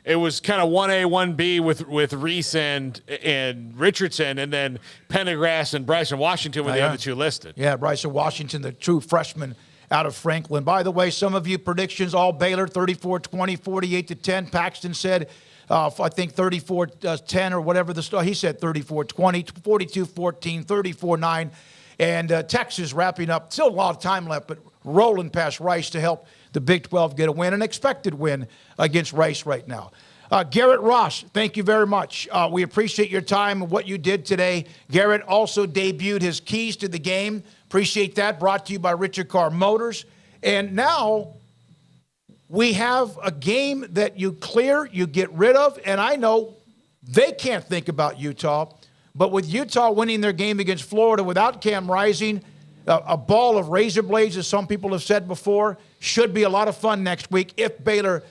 [SPEAKER 2] It was kind of 1A, 1B with Reese and Richardson, and then Pendergrass and Bryson Washington were the other two listed.
[SPEAKER 1] Yeah, Bryson Washington, the true freshman out of Franklin. By the way, some of you predictions, all Baylor, 34-20, 48-10. Paxton said, I think 34-10 or whatever the start. He said 34-20, 42-14, 34-9. And Texas wrapping up. Still a lot of time left, but rolling past Rice to help the Big 12 get a win, an expected win against Rice right now. Garrett Ross, thank you very much. We appreciate your time and what you did today. Garrett also debuted his keys to the game. Appreciate that. Brought to you by Richard Carr Motors. And now we have a game that you clear, you get rid of, and I know they can't think about Utah. But with Utah winning their game against Florida without Cam Rising, a ball of razor blades, as some people have said before, should be a lot of fun next week if Baylor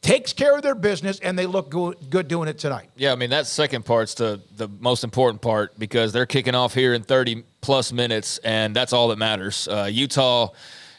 [SPEAKER 1] takes care of their business and they look good doing it tonight.
[SPEAKER 3] Yeah, that second part's the most important part because they're kicking off here in 30-plus minutes, and that's all that matters. Utah,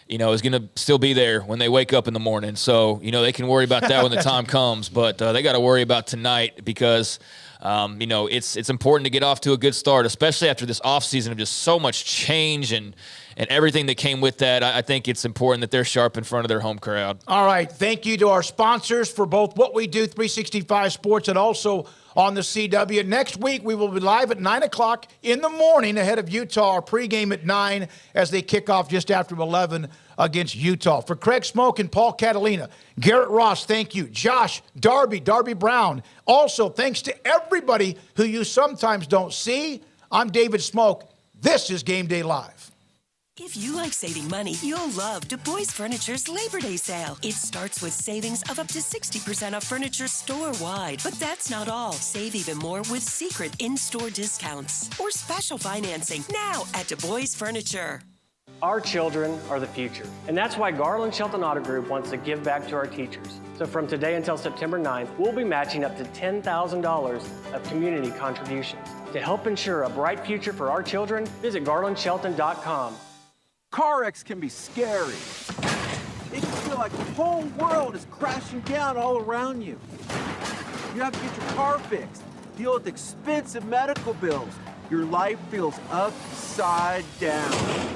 [SPEAKER 3] is going to still be there when they wake up in the morning. So, they can worry about that when the time comes, but they got to worry about tonight because – it's important to get off to a good start, especially after this offseason of just so much change and everything that came with that. I think it's important that they're sharp in front of their home crowd.
[SPEAKER 1] All right. Thank you to our sponsors for both what we do, 365 Sports, and also on the CW. Next week, we will be live at 9 o'clock in the morning ahead of Utah. Our pregame at 9 as they kick off just after 11 against Utah. For Craig Smoak and Paul Catalina, Garrett Ross, thank you. Josh, Darby Brown. Also, thanks to everybody who you sometimes don't see. I'm David Smoak. This is Game Day Live.
[SPEAKER 14] If you like saving money, you'll love Du Bois Furniture's Labor Day sale. It starts with savings of up to 60% off furniture store-wide. But that's not all. Save even more with secret in-store discounts or special financing now at Du Bois Furniture.
[SPEAKER 19] Our children are the future, and that's why Garland Shelton Auto Group wants to give back to our teachers. So from today until September 9th, we'll be matching up to $10,000 of community contributions. To help ensure a bright future for our children, visit garlandshelton.com.
[SPEAKER 21] Car wrecks can be scary. It can feel like the whole world is crashing down all around you. You have to get your car fixed, deal with expensive medical bills. Your life feels upside down.